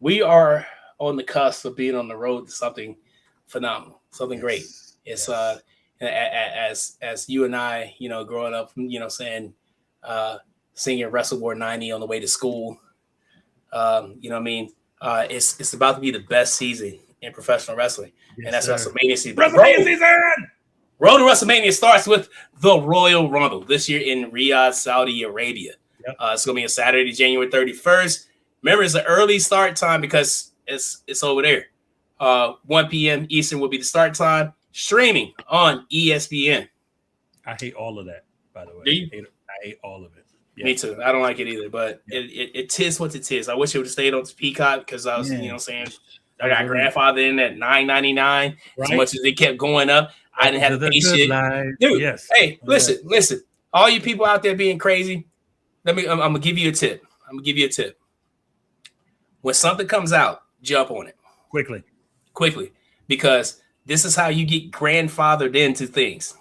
We are on the cusp of being on the road to something phenomenal, something great. It's as you and I, growing up, singing Wrestle War 90 on the way to school. It's about to be the best season in professional wrestling, and that's WrestleMania season. WrestleMania season. Road to WrestleMania starts with the Royal Rumble this year in Riyadh, Saudi Arabia. Yep. It's going to be a Saturday, January 31st. Remember, it's an early start time because it's over there. 1 p.m. Eastern will be the start time. Streaming on ESPN. I hate all of that, by the way. Do you? I hate all of it. Yeah. Me too. I don't like it either, but it is what it is. I wish it would have stayed on Peacock because I was, saying, I got grandfather in at $9.99. Right? As much as it kept going up, I didn't have to pay shit. Dude, hey, listen. All you people out there being crazy, I'm gonna give you a tip. When something comes out, jump on it quickly, because this is how you get grandfathered into things,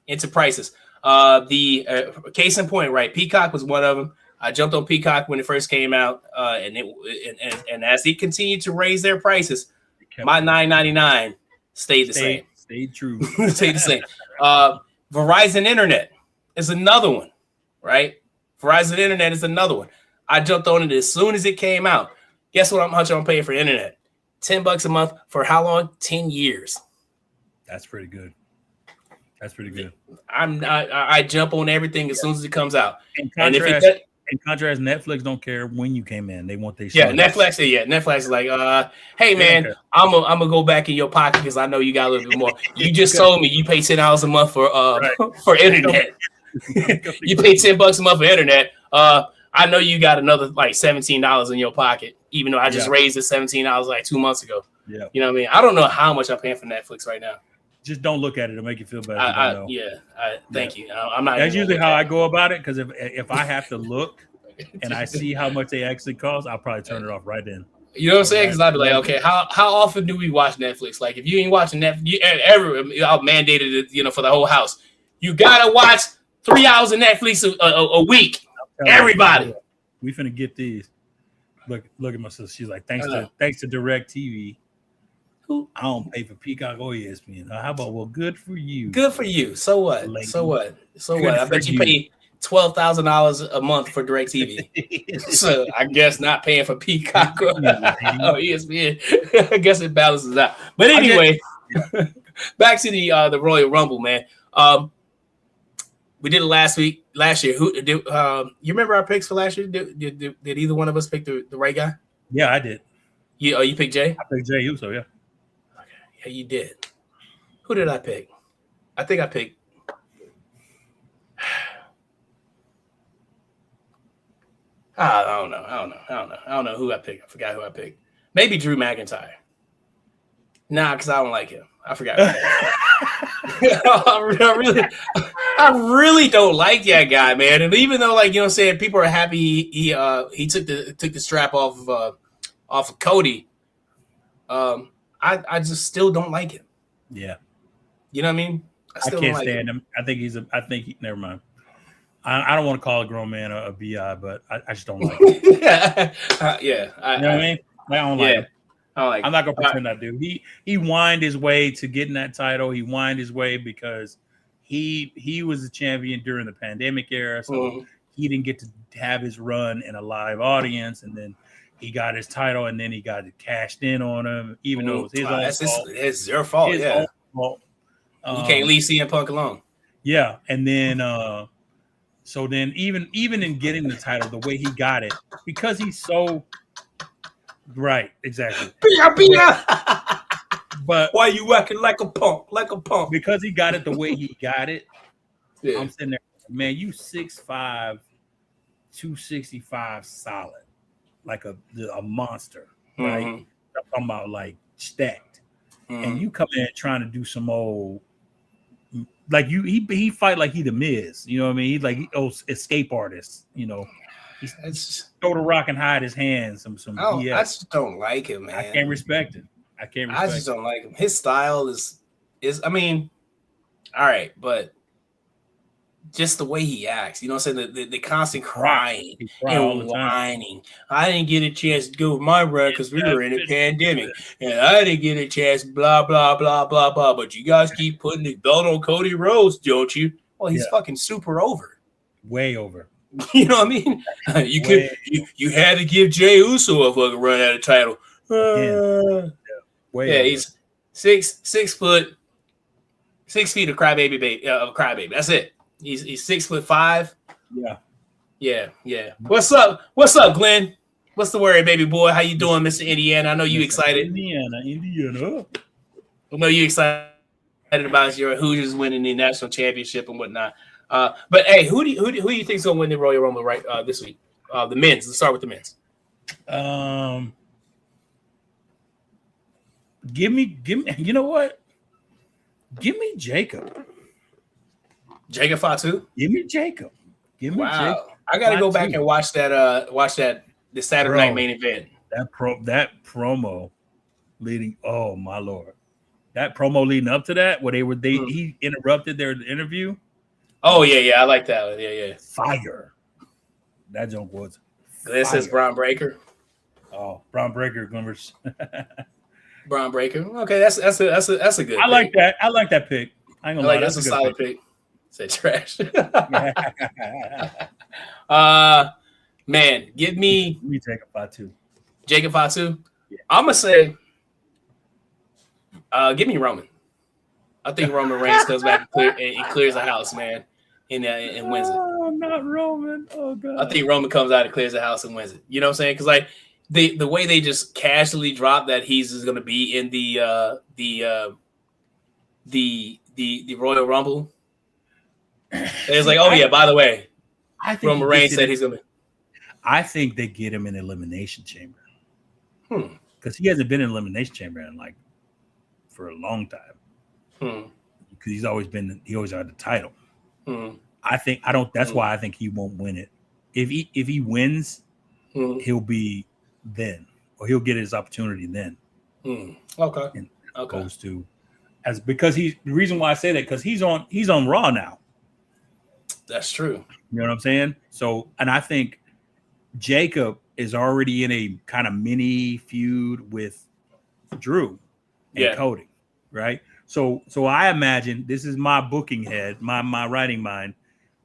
into prices. The case in point, right? Peacock was one of them. I jumped on Peacock when it first came out, and as they continued to raise their prices, my $9.99 stayed the same. Stayed true. Stayed the same. Verizon Internet is another one, right? Verizon Internet is another one. I jumped on it as soon as it came out. Guess what? How much I'm paying for internet? $10 a month for how long? 10 years. That's pretty good. I jump on everything as soon as it comes out. In contrast, Netflix don't care when you came in; they want their Netflix is like, hey man, I'm gonna go back in your pocket because I know you got a little bit more. You just told me you pay $10 a month for for internet. You pay $10 a month for internet. I know you got another like $17 in your pocket, even though I just raised the $17 like 2 months ago. Yeah, you know what I mean. I don't know how much I'm paying for Netflix right now. Just don't look at it; it'll make you feel better. Thank you. I'm not. That's usually how I go about it because if I have to look and I see how much they actually cost, I'll probably turn it off right then. You know what I'm saying? Because I'd be like, okay, how often do we watch Netflix? Like, if you ain't watching Netflix, I'll mandate it, for the whole house. You gotta watch 3 hours of Netflix a week. Everybody, we finna get these. Look at my sister. She's like, thanks to DirecTV. I don't pay for Peacock or ESPN. How about, good for you. Good for you. So what? Lady. So what? I bet you pay $12,000 a month for DirecTV. So I guess not paying for Peacock or ESPN. I guess it balances out. But anyway, back to the Royal Rumble, man. We did it last year. Who did? You remember our picks for last year? Did either one of us pick the right guy? Yeah, I did. You picked Jay? I picked Jay Uso, yeah. Yeah, you did. Who did I pick? I think I picked. I don't know who I picked. I forgot who I picked. Maybe Drew McIntyre. Nah, because I don't like him. I forgot. I really don't like that guy, man. And even though, saying people are happy he took the strap off of Cody. I just still don't like him. Yeah. You know what I mean? I can't stand him. I think never mind. I don't want to call a grown man a BI, but I just don't like him. Yeah. You know what I mean? I don't like him. I'm not gonna pretend I do. He whined his way to getting that title. He whined his way because he was a champion during the pandemic era, so he didn't get to have his run in a live audience, and then he got his title, and then he got it cashed in on him, even though it was his own fault. It's your fault. His own fault. You can't leave CM Punk alone. Yeah, and then so then even in getting the title, the way he got it, because he's so right, exactly. But why you acting like a punk? Because he got it the way he got it. Yeah. I'm sitting there, man. You 6'5", 265 solid, like a monster, right? I'm talking about like stacked, and you come in trying to do some old. Like he fight like he the Miz, you know what I mean? He's like escape artist, you know. He's throw the rock and hide his hands. Some BS. I just don't like him, man. I can't respect him. I just don't like him. His style is I mean, all right, but just the way he acts, you know what I'm saying? The constant crying and whining. I didn't get a chance to go with my run because we were in a pandemic, and I didn't get a chance, blah, blah, blah, blah, blah. But you guys keep putting the belt on Cody Rhodes, don't you? Well, he's fucking super over. Way over. You know what I mean? You had to give Jey Uso a fucking run at a title. Way over. He's 6 foot, 6 feet of crybaby. That's it. He's 6'5". Yeah. What's up, Glenn? What's the word, baby boy? How you doing, Mr. Indiana? I know you excited. Indiana. I know you excited about your Hoosiers winning the national championship and whatnot. But hey, who do you think's gonna win the Royal Rumble this week? The men's. Let's start with the men's. Give me. You know what? Give me Jacob. Jacob Fatu? Give me Jacob. Jacob. I gotta go back and watch that the Saturday night main event. That promo leading, oh my Lord. That promo leading up to that, where he interrupted their interview. Oh yeah, I like that. Yeah. Fire. That joke was Glenn says Braun Breaker. Oh, Braun Breaker numbers. Braun Breaker. Okay, that's a good. I like that. I like that pick. I ain't gonna lie, that's a solid pick. Said trash. Man, give me Jacob Fatu. Jacob Fatu. Yeah. I'm gonna say, give me Roman. I think Roman Reigns comes back and clears the house, man, and wins it. Oh, not Roman. Oh god. I think Roman comes out and clears the house and wins it. You know what I'm saying? Because like the way they just casually drop that he's just gonna be in the Royal Rumble. It's like, oh yeah, by the way, I think Roman Reigns said he's gonna be. I think they get him in Elimination Chamber. Because he hasn't been in Elimination Chamber for a long time. Because he always had the title. That's why I think he won't win it. If he wins, he'll be then, or he'll get his opportunity then. Okay. And opposed to because the reason why I say that, because he's on Raw now. That's true. You know what I'm saying? So, and I think Jacob is already in a kind of mini feud with Drew and Cody, right? So I imagine, this is my booking head, my writing mind,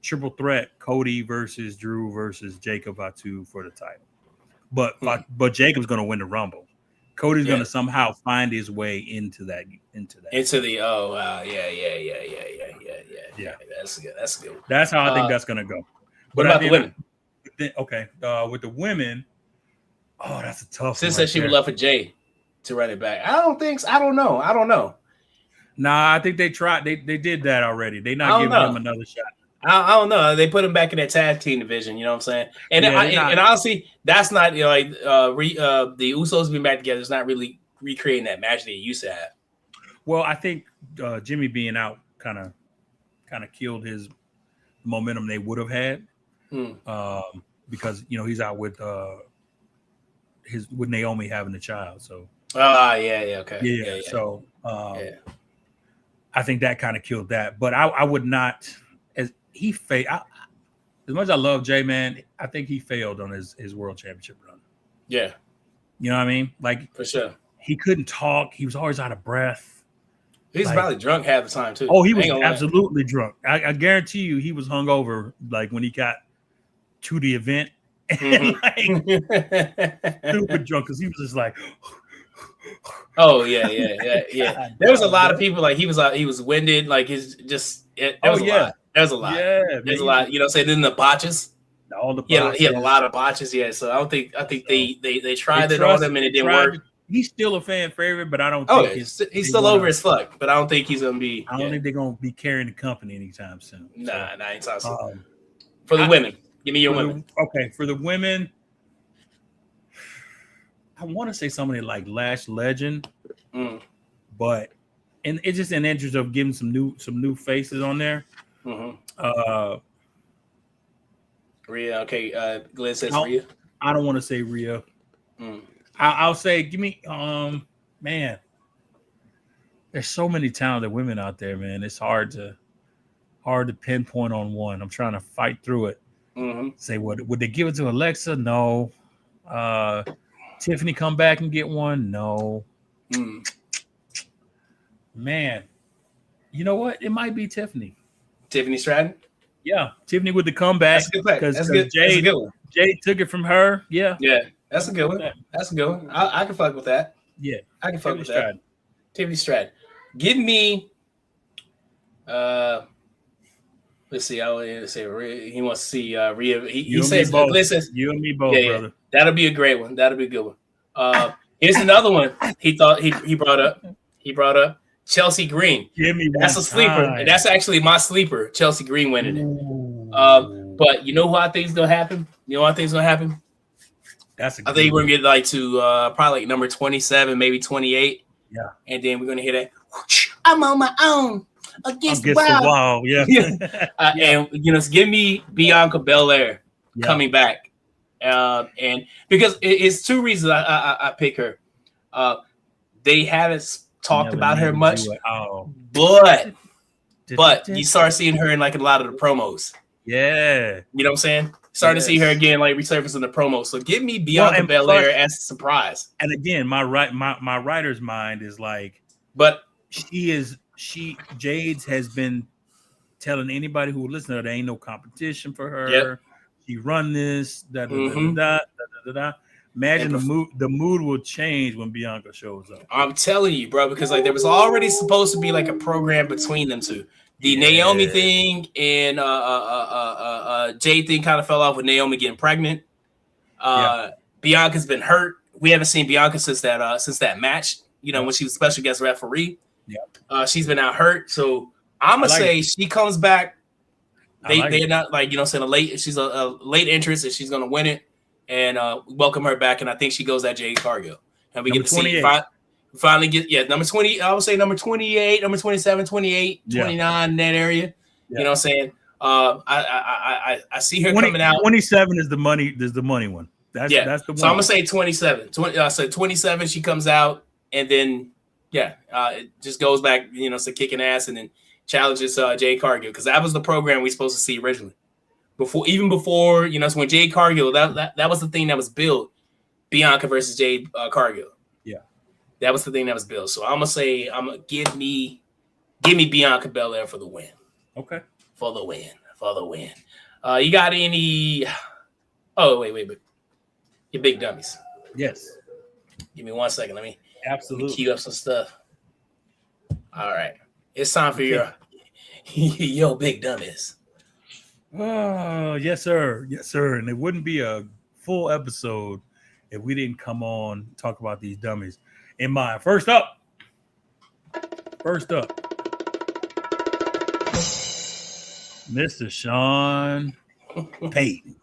triple threat: Cody versus Drew versus Jacob Fatu for the title. But Jacob's going to win the Rumble. Cody's going to somehow find his way into that. Yeah. That's good. That's how I think that's going to go. What about the women? Okay, with the women, that's a tough. Sis said she would love for Jay to run it back. I don't know. Nah, I think they tried. They did that already. They not giving him another shot. I don't know. They put him back in that tag team division. You know what I'm saying? And and honestly, that's not the Usos being back together is not really recreating that match they used to have. Well, I think Jimmy being out kind of killed his momentum they would have had, because he's out with Naomi having a child. So okay. Yeah. So I think that kind of killed that. But I would not. He failed. As much as I love Jay, man, I think he failed on his world championship run. Yeah. You know what I mean? Like, for sure. He couldn't talk. He was always out of breath. He's probably drunk half the time too. Oh, he was absolutely drunk. I guarantee you, he was hungover like when he got to the event, and super drunk because he was just like. Oh yeah. There was a lot of people like he was winded, like his just. There was a lot. There's a lot. Yeah, there's a lot. You know, say then the botches. All the botches. He had a lot of botches. Yeah, so I think they tried it on him and it didn't work. He's still a fan favorite, but I don't think he's still over as fuck. But I don't think he's gonna be. I don't think they're gonna be carrying the company anytime soon. Nah, anytime soon. For the women, give me your women. Okay, for the women. I want to say somebody like Lash Legend, but it's just in interest of giving some new faces on there. Rhea, okay. Glenn says Rhea. I don't want to say Rhea. I'll say give me man. There's so many talented women out there, man. It's hard to pinpoint on one. I'm trying to fight through it. Say what would they give it to Alexa? No. Tiffany come back and get one? No. Man, you know what? It might be Tiffany. Tiffany Stratton? Yeah, Tiffany with the comeback. Because Jade took it from her. Yeah. Yeah, that's a good one. That's a good one. I can fuck with that. Yeah. I can fuck with that. Tiffany Stratton. Give me let's see. I want to say he wants to see Rhea. He says, "Listen, you and me both, brother." That'll be a great one. That'll be a good one. Here's another one. He thought he brought up. He brought up Chelsea Green. That's a sleeper, and that's actually my sleeper. Chelsea Green winning it. But you know what I think is gonna happen? You know what I think is gonna happen? I think we're gonna get like to probably like number 27, maybe 28. Yeah, and then we're gonna hear that. I'm on my own. Against the wall, yeah. And give me Bianca Belair coming back, and because it's two reasons I pick her. They haven't talked about her much, but you start seeing her in like a lot of the promos. Yeah, you know what I'm saying. Starting to see her again, like resurfacing the promo. So give me Bianca Belair as a surprise. And again, my writer's mind is like, but Jade's has been telling anybody who will listen to her there ain't no competition for her. Yep. She run this. Imagine the mood will change when Bianca shows up. I'm telling you, bro, because like there was already supposed to be like a program between them two. The Naomi thing and Jade thing kind of fell off with Naomi getting pregnant. Bianca's been hurt. We haven't seen Bianca since that match. When she was special guest referee. Yeah, she's been out hurt, so I'm gonna say she comes back. They're not like saying she's a late entrance, and she's gonna win it and welcome her back. And I think she goes at Jade Cargill, and we get to see finally get number 20. I would say number 28, number 27, 28, 29 in that area. You know what I'm saying? I see her coming out. 27 is the money. There's the money one. That's the one. So I'm gonna say 27. I said 27. She comes out, and then. It just goes back, to kicking ass and then challenges Jade Cargill because that was the program we supposed to see originally. Before, so when Jade Cargill, that was the thing that was built, Bianca versus Jade Cargill. Yeah, that was the thing that was built. So I'm gonna give me Bianca Belair for the win. Okay, for the win. You got any? Oh wait, your big dummies. Yes. Give me 1 second. Let me absolutely queue up some stuff. All right, it's time for your big dummies. Oh yes, sir. And it wouldn't be a full episode if we didn't come on and talk about these dummies. In mind, first up, Mr. Sean Payton.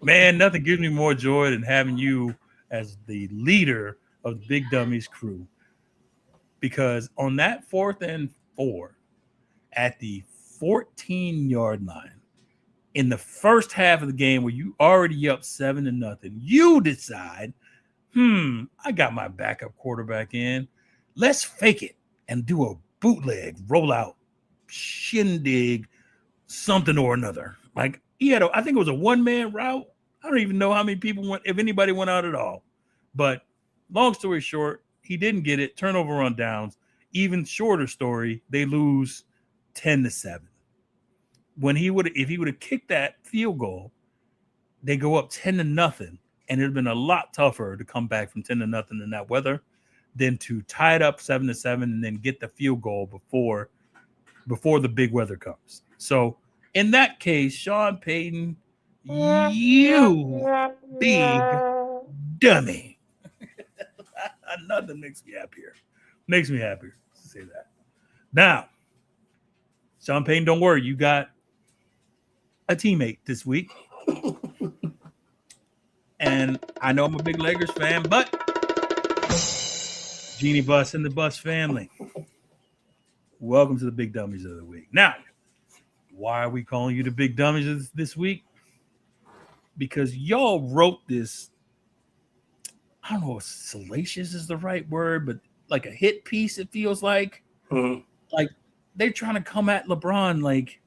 Man, nothing gives me more joy than having you as the leader of the Big Dummies crew. Because on that 4th and 4 at the 14-yard line, in the first half of the game where you already up 7-0, you decide, I got my backup quarterback in. Let's fake it and do a bootleg, rollout, shindig, something or another. Like I think it was a one-man route. I don't even know how many people went, if anybody went out at all. But long story short, He didn't get it. Turnover on downs. Even shorter story, they lose 10-7. If he would have kicked that field goal, they go up 10-0, and it'd have been a lot tougher to come back from 10-0 in that weather than to tie it up 7-7 and then get the field goal before the big weather comes. So in that case, Sean Payton, you big dummy. Nothing makes me happier. Makes me happier to say that. Now, Sean Payton, don't worry. You got a teammate this week. And I know I'm a big Lakers fan, but Jeannie Buss and the Buss family. Welcome to the Big Dummies of the Week. Now, why are we calling you the Big Dummies this week? Because y'all wrote this, I don't know if salacious is the right word, but like a hit piece, it feels like. Mm-hmm. Like they're trying to come at LeBron like,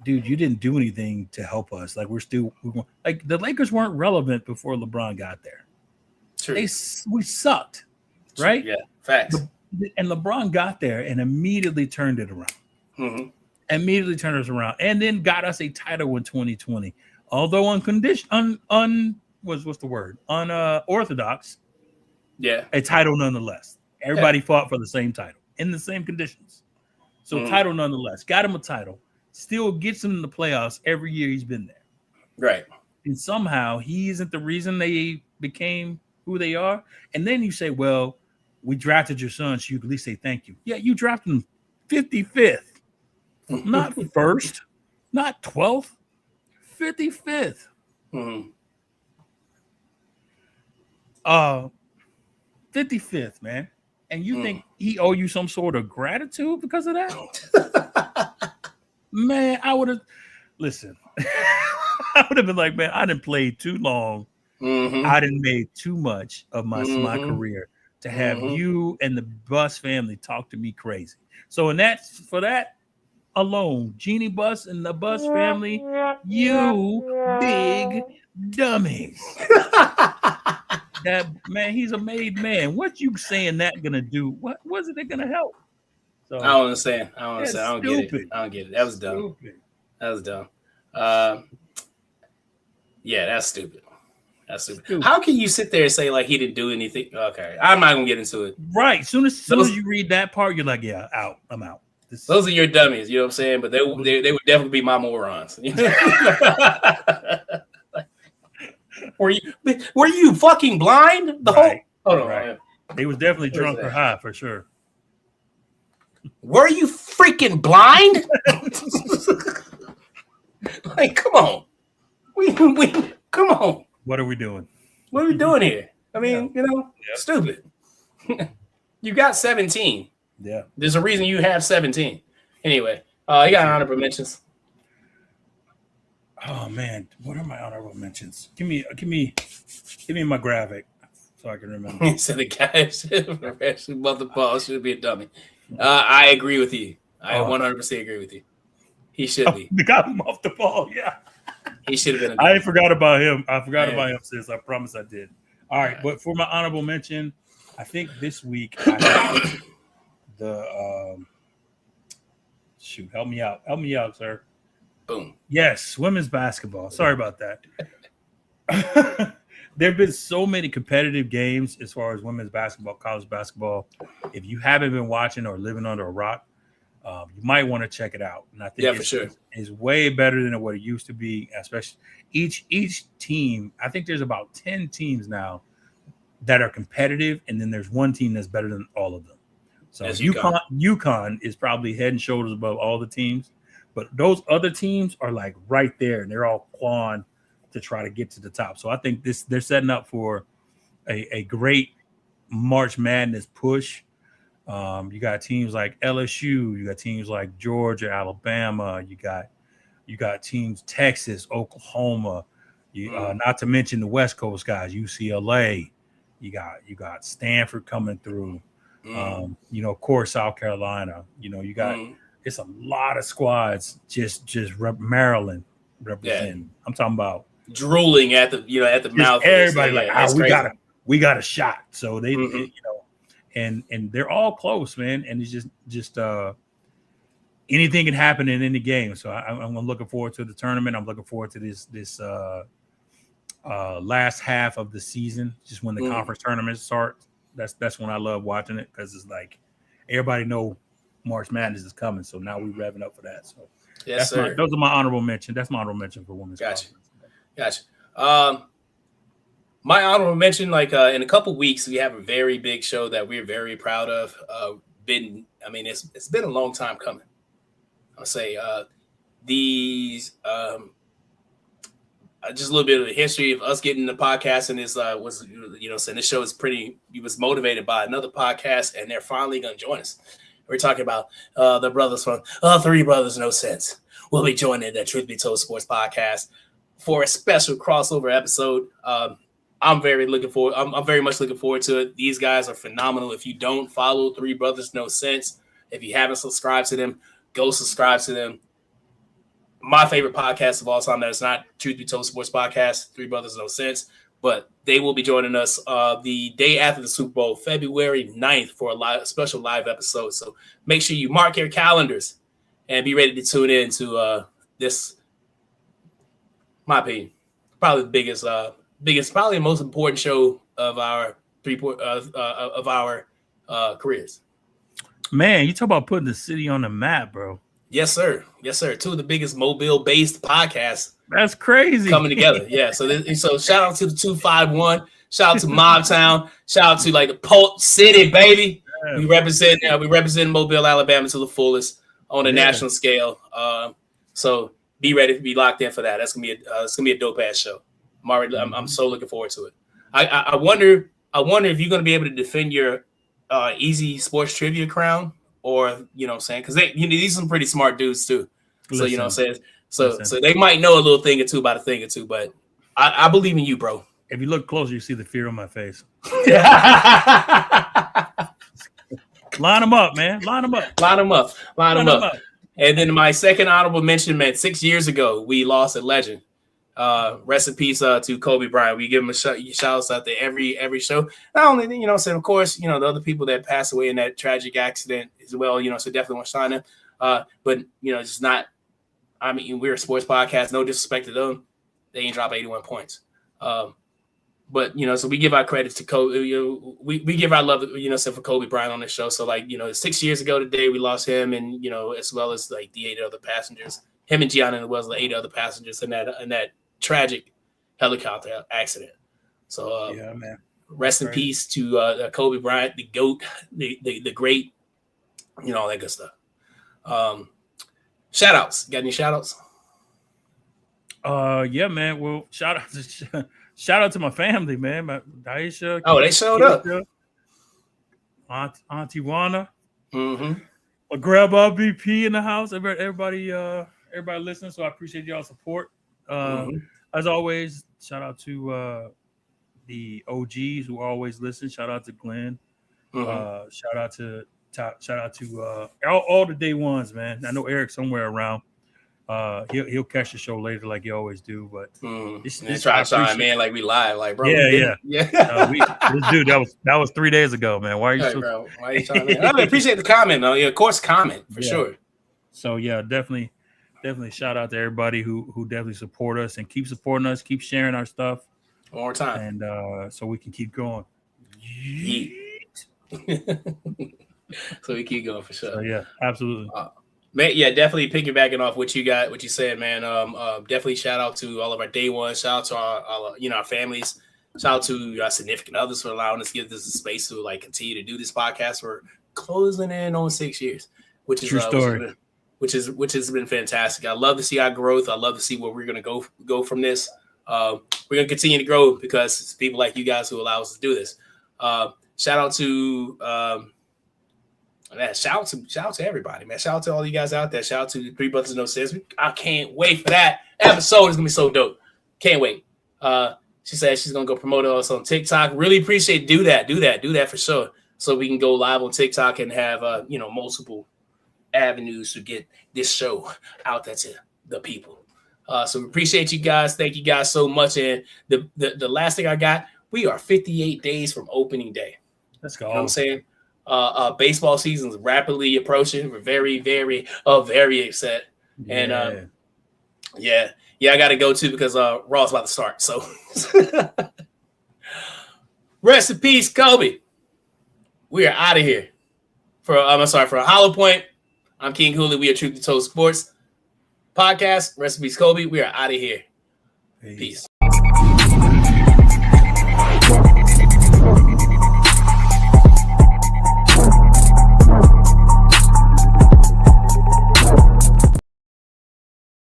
dude, you didn't do anything to help us. Like like the Lakers weren't relevant before LeBron got there. True. We sucked, right? Yeah, facts. And LeBron got there and immediately turned it around. Mm-hmm. Immediately turned us around, and then got us a title in 2020. Although unorthodox. Yeah, a title nonetheless. Everybody fought for the same title in the same conditions. So title nonetheless. Got him a title. Still gets him in the playoffs every year he's been there. Right. And somehow he isn't the reason they became who they are. And then you say, well, we drafted your son, so you can at least say thank you. Yeah, you drafted him 55th. Not first, not 12th, 55th. Mm-hmm. 55th, man. And you think he owe you some sort of gratitude because of that? Man, I would have listen. I would have been like, man, I didn't play too long. Mm-hmm. I didn't made too much of my career to have you and the Buss family talk to me crazy. So for that alone, Jeannie Buss and the Buss family, you big dummies. That man, he's a made man. What you saying that gonna do? What was it gonna help? So I don't understand. I don't get it. I don't get it. That was dumb. That was dumb. Yeah, that's stupid. That's stupid. How can you sit there and say like he didn't do anything? Okay, I'm not gonna get into it. Right. Soon as you read that part, you're like, yeah, out. I'm out. Those are your dummies. You know what I'm saying? But they would definitely be my morons. Were you fucking blind? Right. They was definitely drunk or high for sure. Were you freaking blind? Like, come on. We come on. What are we doing? What are we doing here? I mean, stupid. You got 17. Yeah. There's a reason you have 17. Anyway, you got honorable mentions. Oh man, what are my honorable mentions? Give me my graphic so I can remember. So the guy should above the ball should be a dummy. I agree with you. I 100% agree with you. He should be. The guy off the ball, yeah. He should have been. I forgot about him. I forgot about him since I promise I did. All right, but for my honorable mention, I think this week I shoot, help me out, sir. Boom. Yes, women's basketball. Sorry about that. There have been so many competitive games as far as women's basketball, college basketball. If you haven't been watching or living under a rock, you might want to check it out. And I think it's way better than what it used to be, especially each team. I think there's about 10 teams now that are competitive, and then there's one team that's better than all of them. So UConn is probably head and shoulders above all the teams. But those other teams are like right there, and they're all clawing to try to get to the top. So I think they're setting up for a great March Madness push. You got teams like LSU, you got teams like Georgia, Alabama, you got teams Texas, Oklahoma, not to mention the West Coast guys, UCLA. You got Stanford coming through. Of course, South Carolina. You got. It's a lot of squads just Maryland representing. Yeah. I'm talking about drooling at the mouth. Everybody we we got a shot. So they you know, and they're all close, man. And it's just anything can happen in any game. So I'm looking forward to the tournament. I'm looking forward to this last half of the season, just when the conference tournaments start. That's when I love watching it, because it's like everybody know March Madness is coming. So now we're revving up for that. So yes, sir. Those are my honorable mention. That's my honorable mention for women's. Gotcha. My honorable mention, like in a couple weeks, we have a very big show that we're very proud of. It's been a long time coming. I'll say just a little bit of the history of us getting the podcast, and this was, saying this show is was motivated by another podcast, and they're finally going to join us. We're talking about the brothers from Three Brothers No Sense. We'll be joining the Truth Be Told Sports Podcast for a special crossover episode. I'm very much looking forward to it. These guys are phenomenal. If you don't follow Three Brothers No Sense, if you haven't subscribed to them, go subscribe to them. My favorite podcast of all time that is not Truth Be Told Sports Podcast, Three Brothers No Sense, but they will be joining us the day after the Super Bowl, February 9th, for a special live episode. So make sure you mark your calendars and be ready to tune in to this, my opinion, probably the biggest, probably the most important show of our careers. Man, you talk about putting the city on the map, bro. Yes, sir. Two of the biggest mobile-based podcasts. That's crazy. Coming together. Yeah. So shout out to the 251. Shout out to Mobtown. Shout out to like the Polk City, baby. Yeah. We represent Mobile, Alabama to the fullest on a national scale. So be ready to be locked in for that. It's gonna be a dope ass show. I'm so looking forward to it. I wonder if you're gonna be able to defend your easy sports trivia crown, or because these are some pretty smart dudes too. So so they might know a little thing or two about a thing or two, but I believe in you, bro. If you look closer, you see the fear on my face. Line them up, man. Line them up. And then my second honorable mention, man, 6 years ago, we lost a legend. Rest in peace to Kobe Bryant. We give him shouts out there every show. Not only, of course, the other people that passed away in that tragic accident as well, so definitely want to shine them. But, it's not, we're a sports podcast, no disrespect to them. They ain't drop 81 points. But, so we give our credit to Kobe. We give our love, for Kobe Bryant on this show. So, 6 years ago today, we lost him, and, as well as, the 8 other passengers. Him and Gianna, as well as the 8 other passengers in that tragic helicopter accident. So, man. Rest in peace to Kobe Bryant, the GOAT, the great, all that good stuff. Shout outs. Got any shout outs? Yeah, man. Well, shout out to my family, man. My Daisha. Oh, they showed up. Auntie Wana. Mm-hmm. A grandma BP in the house. Everybody listening. So I appreciate y'all's support. As always, shout out to the OGs who always listen. Shout out to Glenn. Shout out to all the day ones, man. I know Eric's somewhere around. He'll catch the show later like you always do, but this try to shine, man, like we live, like bro. Yeah. Dude, that was 3 days ago, man. Why are you bro? Why are you trying to? I appreciate the comment, though. Yeah, of course, comment for sure. So definitely shout out to everybody who definitely support us and keep supporting us, keep sharing our stuff. One more time, and so we can keep going. So we keep going for sure. So, absolutely. Man, definitely piggybacking off what you said, man. Definitely shout out to all of our day ones. Shout out to our families. Shout out to our significant others for allowing us to give this a space to continue to do this podcast. We're closing in on 6 years, which is true story. Which has been fantastic. I love to see our growth. I love to see where we're gonna go from this. We're gonna continue to grow because it's people like you guys who allow us to do this. Shout out to shout out to everybody, man. Shout out to all you guys out there. Shout out to the Three Brothers No Sense. I can't wait for that episode. It's gonna be so dope. Can't wait. She said she's gonna go promote us on TikTok. Really appreciate do that for sure. So we can go live on TikTok and have multiple avenues to get this show out there to the people. So we appreciate you guys. Thank you guys so much. And the last thing I got, We are 58 days from opening day. Let's go. You know what I'm saying? Baseball season's rapidly approaching. We're very, very, very upset. Yeah. And I got to go too because Raw's about to start. So rest in peace, Kobe. We are out of here. For Hollowpoint, I'm King Hulie. We are Truth Be Told Sports Podcast. Rest in peace, Kobe. We are out of here. Peace.